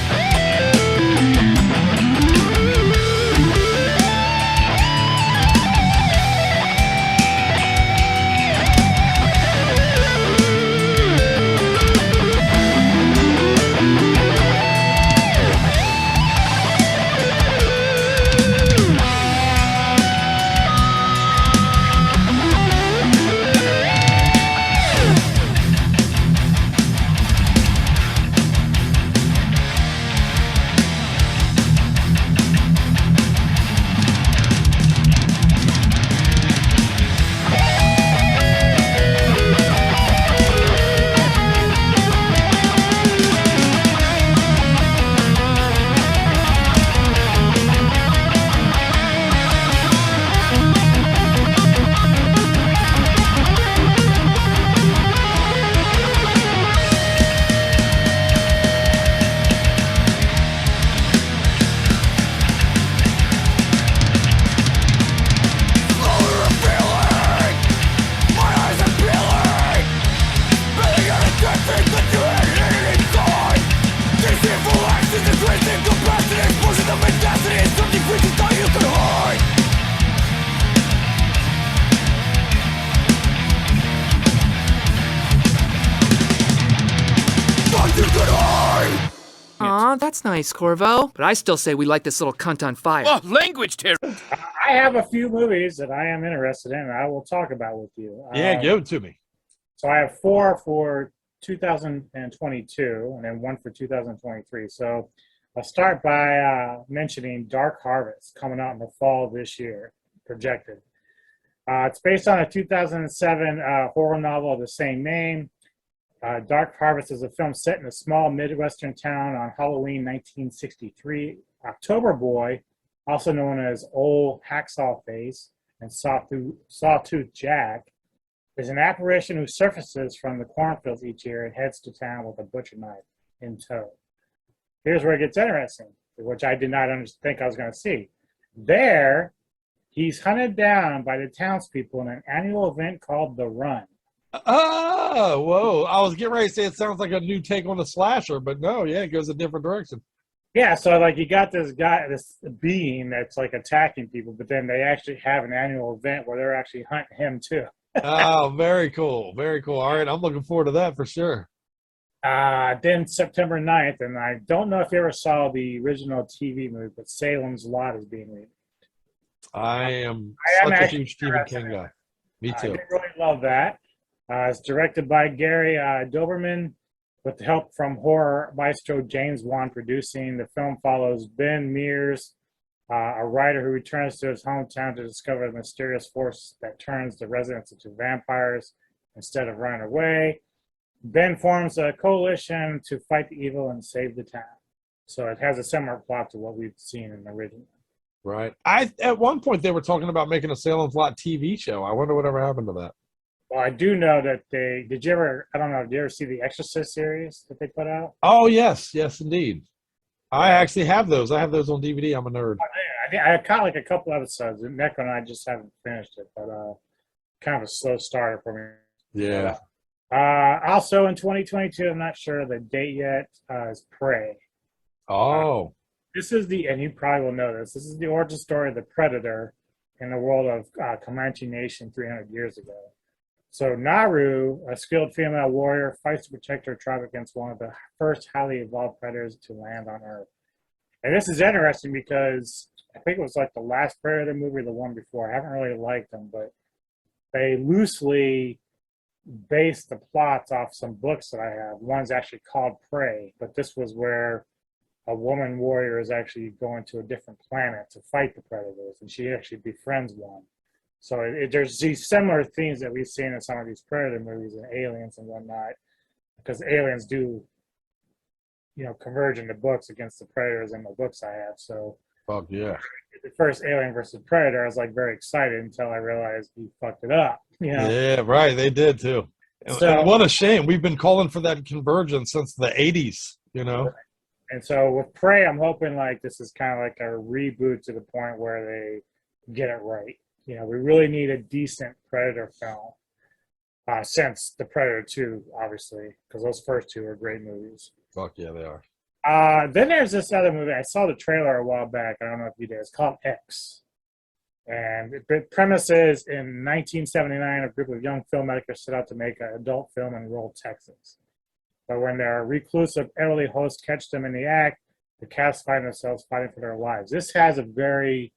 Aw, that's nice, Corvo. But I still say we light this little cunt on fire. Oh, language terror. I have a few movies that I am interested in and I will talk about with you. Yeah, give it to me. So I have 4 for 2022 and then 1 for 2023. So I'll start by mentioning Dark Harvest coming out in the fall of this year, projected. It's based on a 2007 horror novel of the same name. Dark Harvest is a film set in a small Midwestern town on Halloween 1963. October Boy, also known as Old Hacksaw Face and Sawtooth Jack, is an apparition who surfaces from the cornfields each year and heads to town with a butcher knife in tow. Here's where it gets interesting, which I did not think I was going to see. There, he's hunted down by the townspeople in an annual event called The Run. Oh, whoa. I was getting ready to say it sounds like a new take on the slasher, but no, yeah, it goes a different direction. Yeah, so like you got this guy, this being that's like attacking people, but then they actually have an annual event where they're actually hunting him too. Oh, very cool. Very cool. All right, I'm looking forward to that for sure. Then September 9th, and I don't know if you ever saw the original TV movie, but Salem's Lot is being remade. I am such a huge Stephen King guy. Me too. I did really love that. It's directed by Gary Doberman with the help from horror maestro James Wan producing. The film follows Ben Mears, a writer who returns to his hometown to discover the mysterious force that turns the residents into vampires instead of running away. Ben forms a coalition to fight the evil and save the town. So it has a similar plot to what we've seen in the original. Right. At one point they were talking about making a Salem's Lot TV show. I wonder whatever happened to that. Well, I do know that did you ever see the Exorcist series that they put out? Oh, yes. Yes, indeed. I actually have those. I have those on DVD. I'm a nerd. I caught like a couple episodes. Neko and I just haven't finished it, but kind of a slow starter for me. Yeah. Also in 2022, I'm not sure the date yet, is Prey. Oh. This is and you probably will know this is the origin story of the Predator in the world of Comanche Nation 300 years ago. So Naru, a skilled female warrior, fights to protect her tribe against one of the first highly evolved predators to land on Earth. And this is interesting because I think it was like the last Predator movie, the one before. I haven't really liked them, but they loosely based the plots off some books that I have. One's actually called Prey, but this was where a woman warrior is actually going to a different planet to fight the predators, and she actually befriends one. So there's these similar themes that we've seen in some of these Predator movies and Aliens and whatnot, because aliens do, converge into books against the Predators in the books I have. So fuck yeah. The first Alien versus Predator, I was like very excited until I realized he fucked it up. Yeah, right. They did too. And what a shame. We've been calling for that convergence since the 80s, And so with Prey, I'm hoping like this is kind of like a reboot to the point where they get it right. We really need a decent Predator film since the Predator 2, obviously, because those first two are great movies. Fuck yeah, they are. Then there's this other movie. I saw the trailer a while back. I don't know if you did. It's called X. And the premise is in 1979, a group of young filmmakers set out to make an adult film in rural Texas. But when their reclusive elderly hosts catch them in the act, the cast find themselves fighting for their lives. This has a very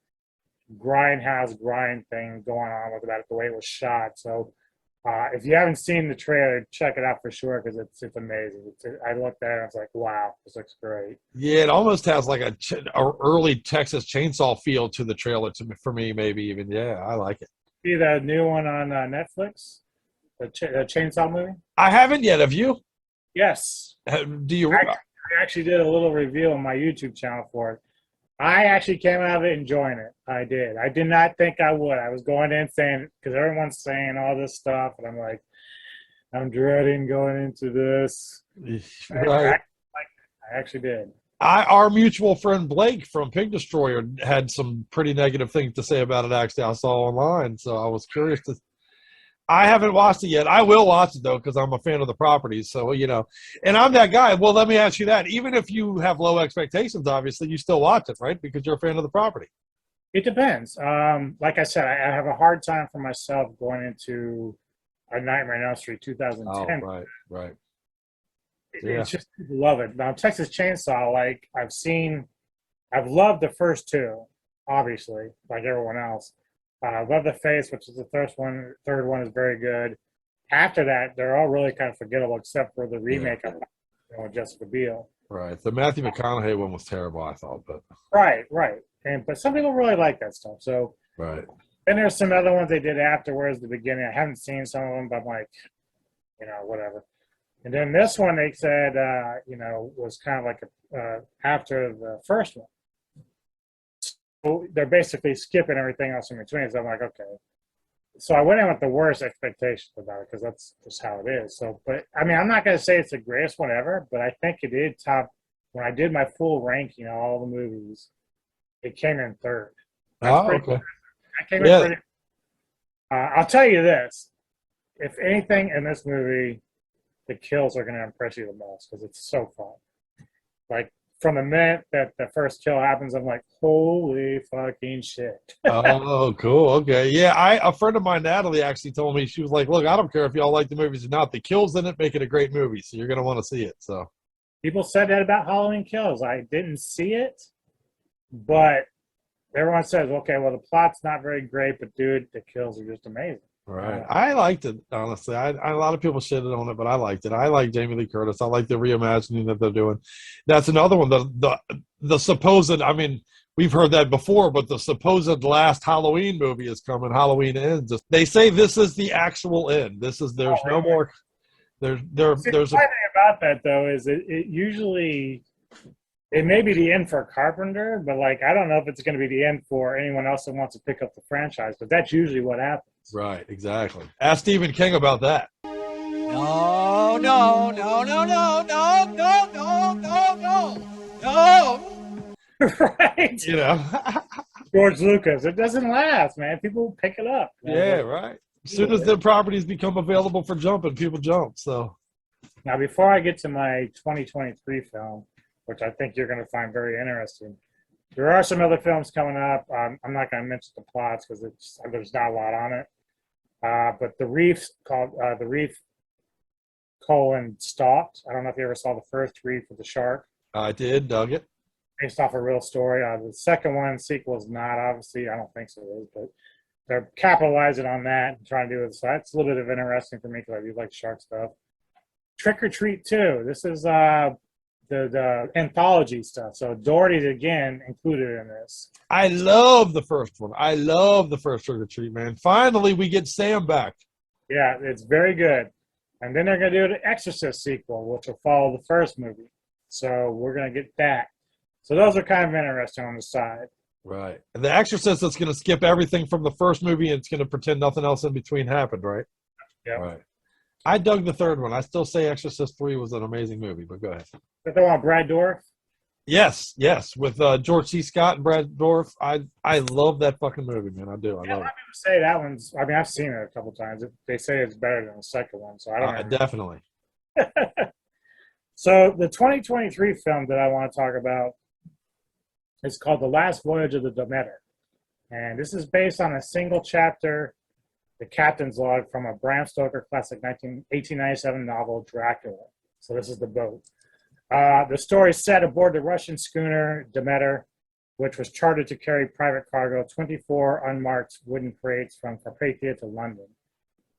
grindhouse grind thing going on with about the way it was shot. So if you haven't seen the trailer, check it out for sure because it's amazing. I looked at it and I was like, wow, this looks great. Yeah, it almost has like a early Texas Chainsaw feel to the trailer for me, maybe even. Yeah, I like it. See the new one on Netflix, the Chainsaw movie? I haven't yet. Have you? Yes. Do you? I actually did a little review on my YouTube channel for it. I actually came out of it enjoying it. I did. I did not think I would. I was going in saying, because everyone's saying all this stuff, and I'm like, I'm dreading going into this. Right. I actually did. Our mutual friend Blake from Pig Destroyer had some pretty negative things to say about it, actually, I saw online. So I was curious to. I haven't watched it yet. I will watch it, though, because I'm a fan of the properties. So, and I'm that guy. Well, let me ask you that. Even if you have low expectations, obviously, you still watch it, right? Because you're a fan of the property. It depends. Like I said, I have a hard time for myself going into A Nightmare on Elm Street 2010. Oh, right. It's just people love it. Now, Texas Chainsaw, like I've loved the first two, obviously, like everyone else. Love the Face, which is the third one is very good. After that, they're all really kind of forgettable, except for the remake of with Jessica Biel. Right. The Matthew McConaughey one was terrible, I thought, but right. But some people really like that stuff. So right. Then there's some other ones they did afterwards, the beginning. I haven't seen some of them, but I'm like, whatever. And then this one they said, was kind of like after the first one. So they're basically skipping everything else in between. So I'm like, okay. So I went in with the worst expectations about it because that's just how it is. So, but I mean, I'm not going to say it's the greatest one ever, but I think it did top. When I did my full ranking of all the movies, it came in third. That's okay. Cool. I came in pretty. I'll tell you this: if anything in this movie, the kills are going to impress you the most because it's so fun. Like from the minute that the first kill happens, I'm like, holy fucking shit. Oh, cool. Okay. Yeah, a friend of mine, Natalie, actually told me, she was like, look, I don't care if y'all like the movies or not. The kills in it make it a great movie, so you're going to want to see it. So people said that about Halloween Kills. I didn't see it, but everyone says, okay, well, the plot's not very great, but dude, the kills are just amazing. Right. I liked it, honestly. A lot of people shitted on it, but I liked it. I like Jamie Lee Curtis. I like the reimagining that they're doing. That's another one. The supposed, I mean, we've heard that before, but the supposed last Halloween movie is coming. Halloween Ends. They say this is the actual end. There's no more. The funny thing about that, though, is it usually, it may be the end for Carpenter, but like, I don't know if it's going to be the end for anyone else that wants to pick up the franchise, but that's usually what happens. Right, exactly. Ask Stephen King about that. No. Right. George Lucas. It doesn't last, man. People pick it up. Yeah, right. As soon as the properties become available for jumping, people jump. So now, before I get to my 2023 film, which I think you're going to find very interesting, there are some other films coming up. I'm not going to mention the plots because there's not a lot on it. But The Reef called The Reef: Stalked. I don't know if you ever saw the first Reef with the shark. I did, dug it. Based off a real story. The second one, sequel, is not, obviously. I don't think so, but they're capitalizing on that and trying to do it. So that's a little bit of interesting for me because I do like shark stuff. Trick or Treat 2. This is the anthology stuff. So Doherty's again included in this. I love the first one. I love the first Trick or Treat, man. Finally, we get Sam back. Yeah, it's very good. And then they're going to do an Exorcist sequel, which will follow the first movie. So we're going to get that. So those are kind of interesting on the side. Right. And The Exorcist is going to skip everything from the first movie and it's going to pretend nothing else in between happened, right? Yeah. Right. I dug the third one. I still say Exorcist 3 was an amazing movie, but go ahead. But they want Brad Dourif? Yes. With George C. Scott and Brad Dourif. I love that fucking movie, man. I do. I love it. People say that one's, I mean, I've seen it a couple times. They say it's better than the second one, so I don't know. Definitely. So the 2023 film that I want to talk about is called The Last Voyage of the Demeter. And this is based on a single chapter, The Captain's Log, from a Bram Stoker classic 1897 novel, Dracula. So this is the boat. The story is set aboard the Russian schooner Demeter, which was chartered to carry private cargo, 24 unmarked wooden crates from Carpathia to London.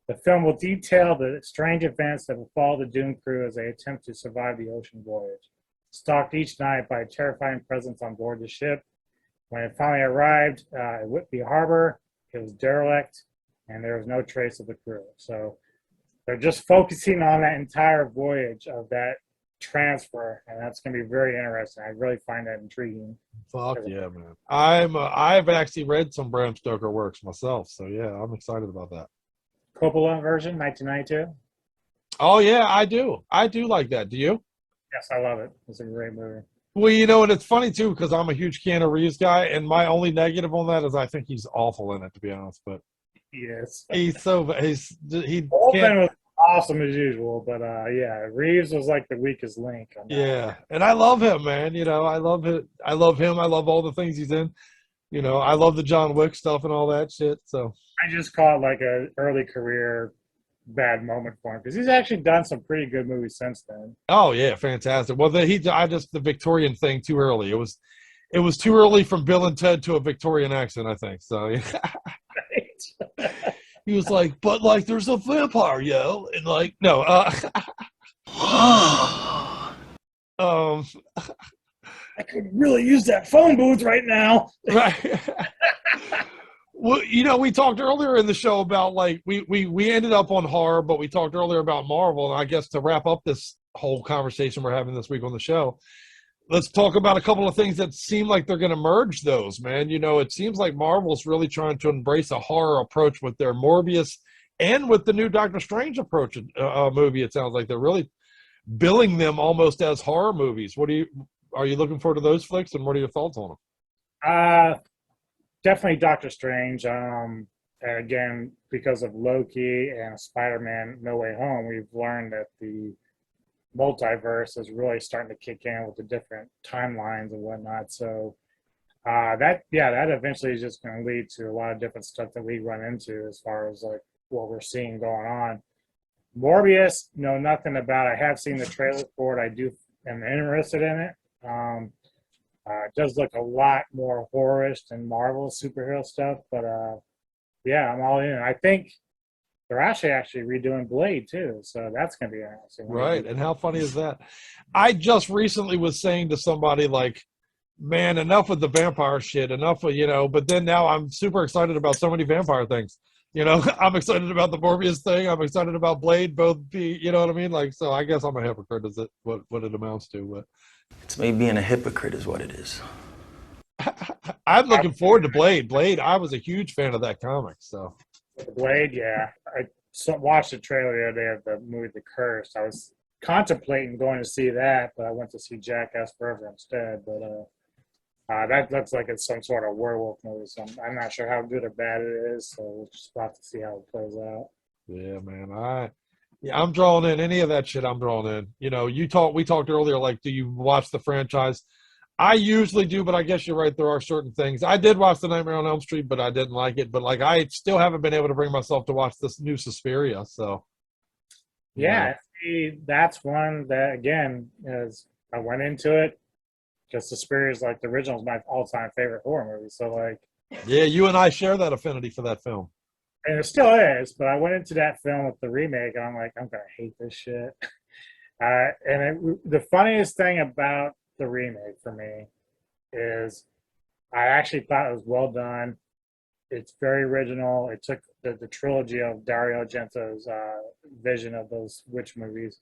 The film will detail the strange events that will follow the doomed crew as they attempt to survive the ocean voyage. Stalked each night by a terrifying presence on board the ship. When it finally arrived at Whitby Harbor, it was derelict, and there was no trace of the crew. So they're just focusing on that entire voyage of that transfer, and that's going to be very interesting. I really find that intriguing. Fuck yeah, man. I've actually read some Bram Stoker works myself, so yeah, I'm excited about that. Coppola version, 1992. Oh yeah, I do like that. Do you? Yes, I love it. It's a great movie. Well, you know, and it's funny too because I'm a huge Keanu Reeves guy, and my only negative on that is I think he's awful in it, to be honest. But yes, he Oldman was awesome as usual, but yeah, Reeves was like the weakest link. Yeah, and I love him, man. You know, I love it. I love him. I love all the things he's in. You know, I love the John Wick stuff and all that shit. So I just call it like a early career bad moment for him because he's actually done some pretty good movies since then. Oh yeah, fantastic. Well, the Victorian thing too early. It was too early from Bill and Ted to a Victorian accent, I think. So yeah. He was like, but like, there's a vampire, yo, and like, no, I could really use that phone booth right now. Right. Well, you know, we talked earlier in the show about like we ended up on horror, but we talked earlier about Marvel, and I guess to wrap up this whole conversation we're having this week on the show, let's talk about a couple of things that seem like they're going to merge those, man. You know, it seems like Marvel's really trying to embrace a horror approach with their Morbius and with the new Doctor Strange approach movie. It sounds like they're really billing them almost as horror movies. Are you looking forward to those flicks, and what are your thoughts on them? Definitely Doctor Strange. And again, because of Loki and Spider-Man No Way Home, we've learned that the multiverse is really starting to kick in with the different timelines and whatnot. So that eventually is just going to lead to a lot of different stuff that we run into as far as like what we're seeing going on. Morbius, know nothing about. I have seen the trailer for it. I am interested in it. It does look a lot more horror-ish than Marvel superhero stuff, but yeah, I'm all in. I think they're actually redoing Blade too, so that's going to be interesting. Right, and how funny is that? I just recently was saying to somebody like, man, enough with the vampire shit, enough with, you know, but then now I'm super excited about so many vampire things. You know, I'm excited about the Morbius thing. I'm excited about Blade, you know what I mean? Like, so I guess I'm a hypocrite, is it what it amounts to, but it's me being a hypocrite is what it is. I'm looking forward to Blade. I was a huge fan of that comic, so. Blade, yeah. I watched the trailer the other day of the movie The Cursed. I was contemplating going to see that, but I went to see Jackass Forever instead. But that looks like it's some sort of werewolf movie, so I'm not sure how good or bad it is. So we'll just have to see how it plays out. Yeah, man. I'm drawing in any of that shit. I'm drawing in. You know, we talked earlier. Like, do you watch the franchise? I usually do, but I guess you're right. There are certain things. I did watch The Nightmare on Elm Street, but I didn't like it. But like, I still haven't been able to bring myself to watch this new Suspiria. So, yeah, see, that's one that again is I went into it because Suspiria is like the original is my all-time favorite horror movie. So like, yeah, you and I share that affinity for that film. And it still is, but I went into that film with the remake, and I'm like, I'm gonna hate this shit. The funniest thing about the remake for me is I actually thought it was well done. It's very original. It took the trilogy of Dario Argento's vision of those witch movies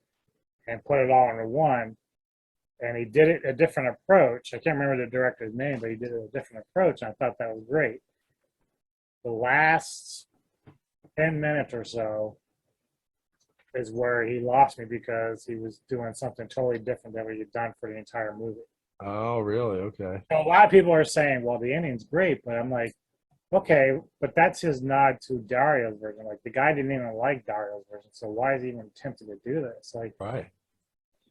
and put it all into one. and he did it a different approach. I can't remember the director's name, but he did it a different approach, and I thought that was great. The last 10 minutes or so is where he lost me because he was doing something totally different than what he'd done for the entire movie. Oh, really? Okay. So a lot of people are saying, well, the ending's great, but I'm like, okay, but that's his nod to Dario's version. Like, the guy didn't even like Dario's version, so why is he even tempted to do this? Like, right.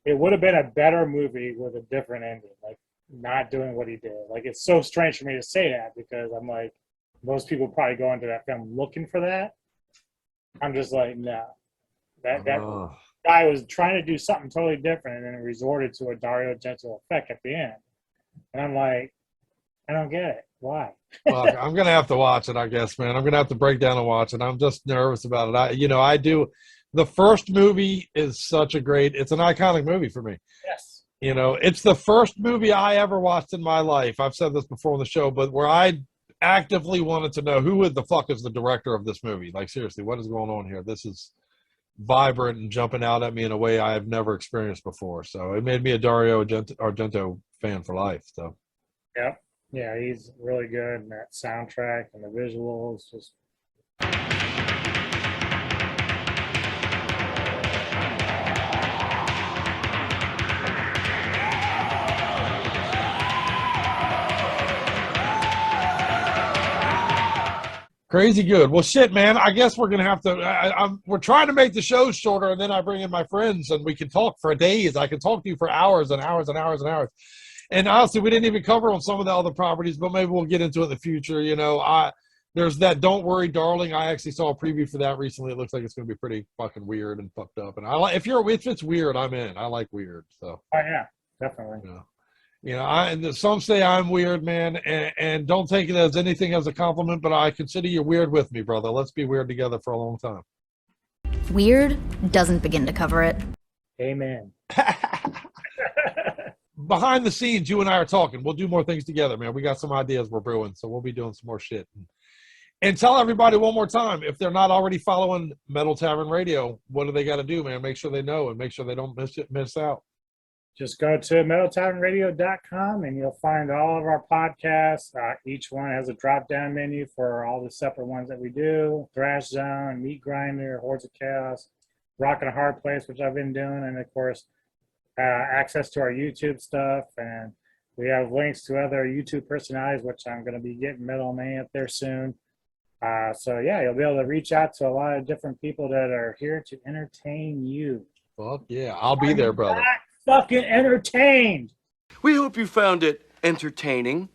It would have been a better movie with a different ending, like not doing what he did. Like, it's so strange for me to say that because I'm like, most people probably go into that film looking for that. I'm just like, no. That guy was trying to do something totally different and then resorted to a Dario Argento effect at the end. And I'm like, I don't get it. Why? Well, I'm going to have to watch it, I guess, man. I'm going to have to break down and watch it. I'm just nervous about it. I do. The first movie is such a great, it's an iconic movie for me. Yes. It's the first movie I ever watched in my life. I've said this before on the show, but where I actively wanted to know who the fuck is the director of this movie. Like, seriously, what is going on here? This is vibrant and jumping out at me in a way I have never experienced before. So it made me a Dario Argento fan for life. So. Yep. Yeah, he's really good in that soundtrack and the visuals. Just crazy good. Well, shit, man. I guess we're gonna have to. We're trying to make the show shorter, and then I bring in my friends, and we can talk for days. I can talk to you for hours and hours and hours and hours. And honestly, we didn't even cover on some of the other properties, but maybe we'll get into it in the future. There's that Don't Worry, Darling. I actually saw a preview for that recently. It looks like it's gonna be pretty fucking weird and fucked up. And I like if it's weird, I'm in. I like weird. So. Oh yeah, definitely. And some say I'm weird, man, and don't take it as anything as a compliment, but I consider you weird with me, brother. Let's be weird together for a long time. Weird doesn't begin to cover it. Amen. Behind the scenes, you and I are talking. We'll do more things together, man. We got some ideas we're brewing, so we'll be doing some more shit. And tell everybody one more time, if they're not already following Metal Tavern Radio, what do they got to do, man? Make sure they know and make sure they don't miss out. Just go to metaltavernradio.com and you'll find all of our podcasts. Each one has a drop-down menu for all the separate ones that we do. Thrash Zone, Meat Grinder, Hordes of Chaos, Rock and a Hard Place, which I've been doing, and of course, access to our YouTube stuff. And we have links to other YouTube personalities, which I'm going to be getting Metal-O-Mania up there soon. So yeah, you'll be able to reach out to a lot of different people that are here to entertain you. Fuck yeah, I'll be there, brother. Fucking entertained. We hope you found it entertaining,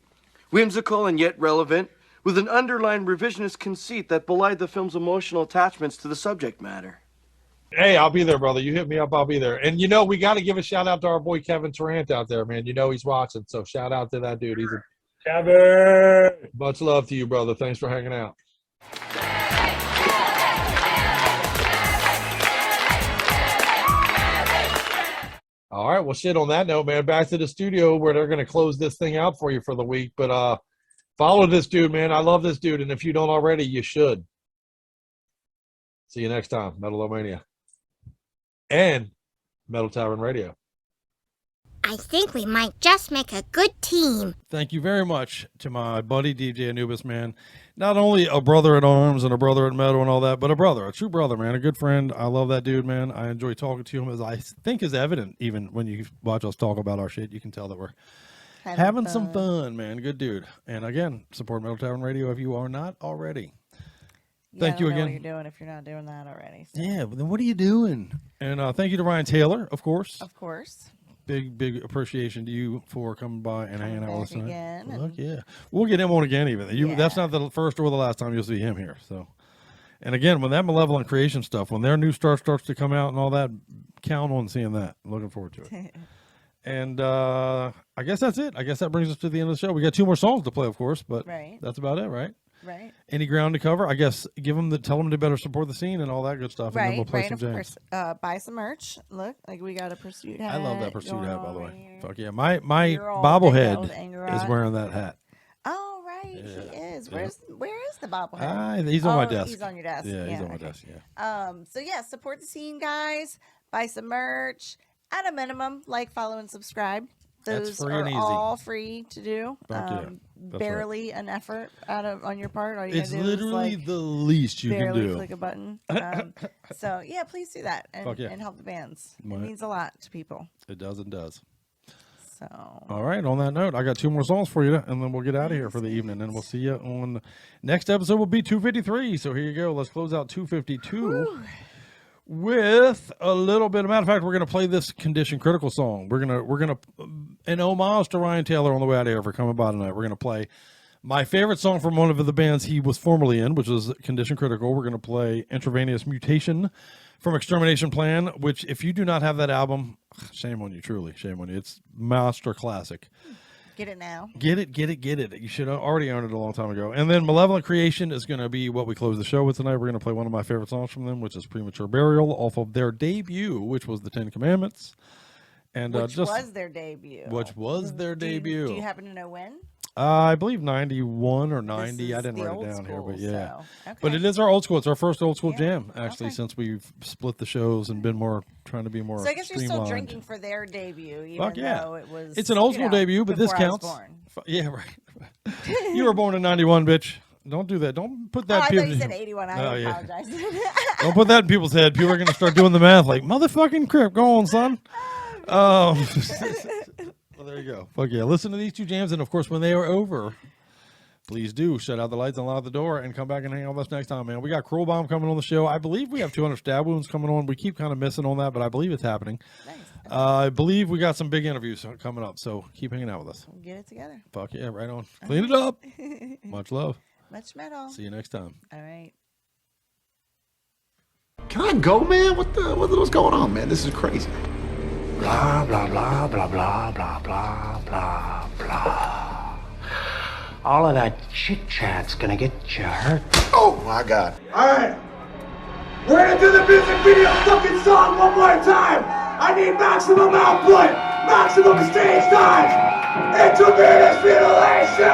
whimsical and yet relevant, with an underlying revisionist conceit that belied the film's emotional attachments to the subject matter. Hey, I'll be there, brother. You hit me up, I'll be there. And we got to give a shout out to our boy Kevin Tarrant out there, man. He's watching, so shout out to that dude. Kevin. Much love to you, brother. Thanks for hanging out. All right, well, shit, on that note, man, back to the studio where they're going to close this thing out for you for the week. But follow this dude, man. I love this dude, and if you don't already, you should. See you next time, Metal-O-Mania and Metal Tavern Radio. I think we might just make a good team. Thank you very much to my buddy DJ Anubis, man. Not only a brother at arms and a brother at metal and all that, but a true brother, man, a good friend. I love that dude, man. I enjoy talking to him, as I think is evident even when you watch us talk about our shit. You can tell that we're having some fun, man. Good dude. And again, support Metal Tavern Radio if you are not already. Thank you again. What you're doing if you're not doing that already. So. Yeah, but then what are you doing? And thank you to Ryan Taylor, of course. Of course. Big appreciation to you for coming by and hanging out with us tonight. Look, yeah. We'll get him on again even. That's not the first or the last time you'll see him here. So, and again, when that Malevolent Creation stuff, when their new stuff starts to come out and all that, count on seeing that. Looking forward to it. And I guess that's it. I guess that brings us to the end of the show. We got 2 more songs to play, of course, but that's about it, right? Right. Any ground to cover? I guess tell them to better support the scene and all that good stuff. And then we'll play some jams. Buy some merch. Look, like we got a Pursuit hat. I love that Pursuit hat, by the way. Fuck yeah. My bobblehead is wearing that hat. Oh, right. He is. Where is the bobblehead? He's on my desk. He's on your desk. Yeah, he's on my desk. Yeah. So yeah, support the scene, guys. Buy some merch. At a minimum, like, follow, and subscribe. That's Those free are and easy. all free to do. Fuck yeah. That's Barely an effort on your part. All you It's gotta do literally is, like, the least you can barely do. click a button. So yeah, please do that Fuck yeah. and help the bands. Right. It means a lot to people. It does and does. So All right. On that note, I got 2 more songs for you, and then we'll get out of here for the evening, and we'll see you on next episode. Will be 253. So here you go. Let's close out 252 with a little bit. Of matter of fact, we're gonna play this Condition Critical song. We're gonna in homage to Ryan Taylor on the way out of here for coming by tonight. We're gonna play my favorite song from one of the bands he was formerly in, which was Condition Critical. We're gonna play Intravenous Mutation from Extermination Plan, which if you do not have that album, shame on you, truly, shame on you. It's monster classic. get it now. Get it. You should have already owned it a long time ago. And then Malevolent Creation is going to be what we close the show with tonight. We're going to play one of my favorite songs from them, which is Premature Burial, off of their debut, which was the 10 Commandments. And Which was their debut. Do you happen to know when? I believe 91 or 90. I didn't write it down here, but yeah. But it is our old school. It's our first old school jam, actually, since we've split the shows and been trying to be more So I guess you're still streamlined. drinking for their debut, even Fuck yeah. though it was. It's an old school debut, but this before I was counts. born. Yeah, right. You were born in 91, bitch. Don't do that. Don't put that. I thought you said 81. I Oh, yeah. apologize. Don't put that in people's head. People are going to start doing the math like, motherfucking crap. Go on, son. Well, there you go. Fuck yeah. Listen to these 2 jams. And, of course, when they are over, please do shut out the lights and lock the door and come back and hang out with us next time, man. We got Cruel Bomb coming on the show. I believe we have 200 Stab Wounds coming on. We keep kind of missing on that, but I believe it's happening. Nice. I believe we got some big interviews coming up, so keep hanging out with us. We'll get it together. Fuck yeah, right on. Clean it up. Much love. Much metal. See you next time. All right. Can I go, man? What's going on, man? This is crazy. Blah, blah, blah, blah, blah, blah, blah, blah, blah. All of that chit-chat's gonna get you hurt. Oh, my God. Alright. We're gonna do the music video fucking song one more time. I need maximum output, maximum stage time. Intravenous mutilation!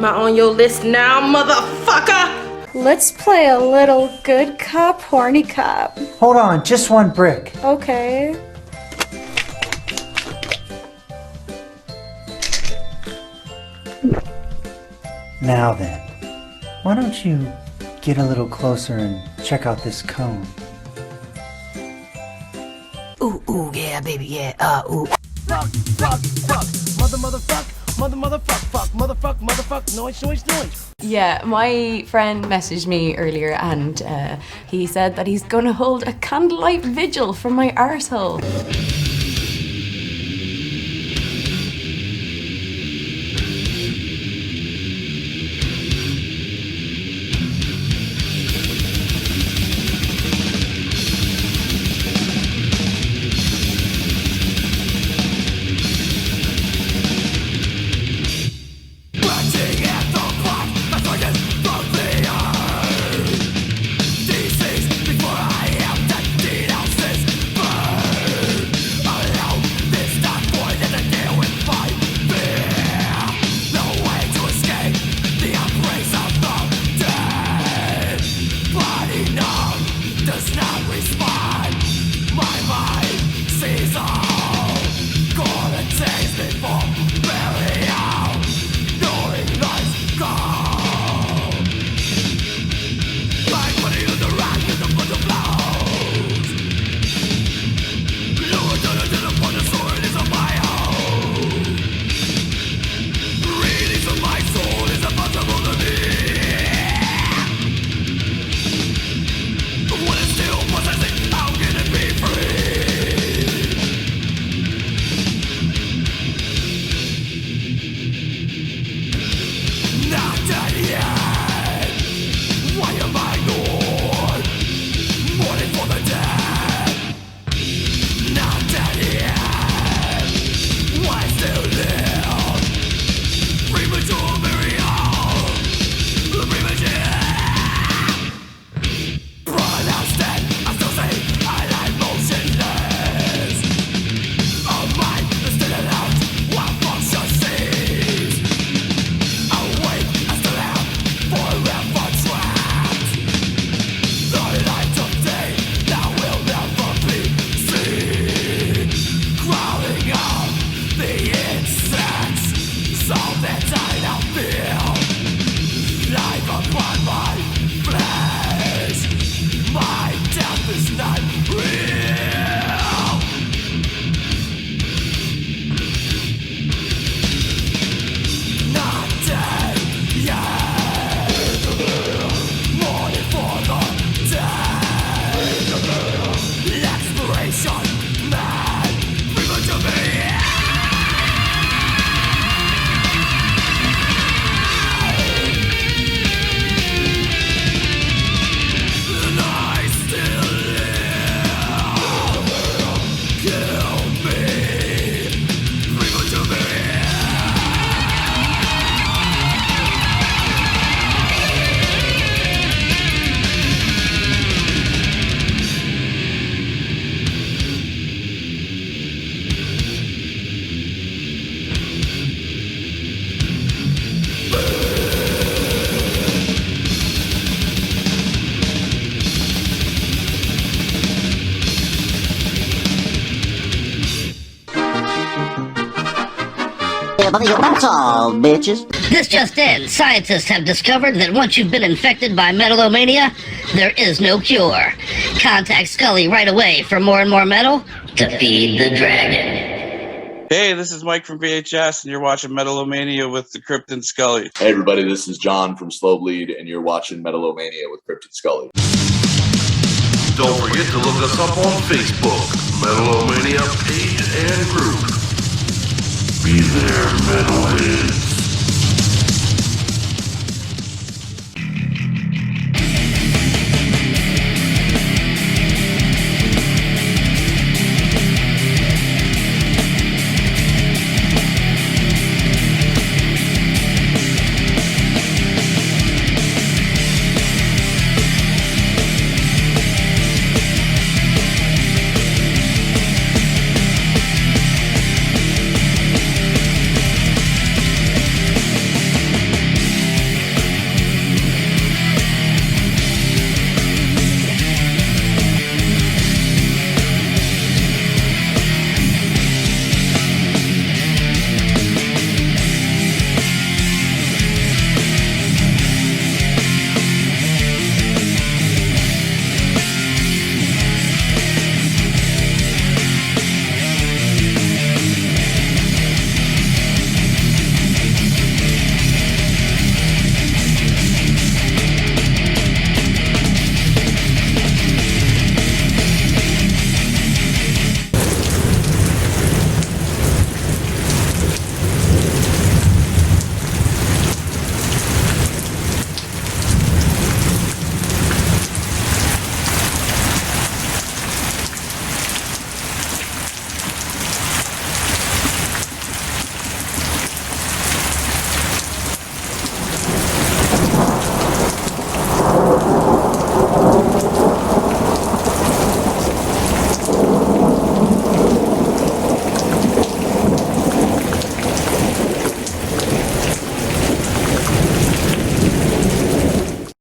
I on your list now, motherfucker? Let's play a little good cop, horny cop. Hold on, just one brick. Okay. Now then, why don't you get a little closer and check out this cone? Ooh, ooh, yeah, baby, yeah, ooh. Fuck, motherfuck, noise. Yeah, my friend messaged me earlier and he said that he's gonna hold a candlelight vigil for my arsehole. That's all, bitches. This just in. Scientists have discovered that once you've been infected by Metal-O-Mania, there is no cure. Contact Scully right away for more and more metal to feed the dragon. Hey, this is Mike from VHS, and you're watching Metal-O-Mania with the Crypt and Scully. Hey, everybody, this is John from Slow Bleed, and you're watching Metal-O-Mania with Crypt and Scully. Don't forget to look us up on Facebook, Metal-O-Mania page and group. Be there, metalheads.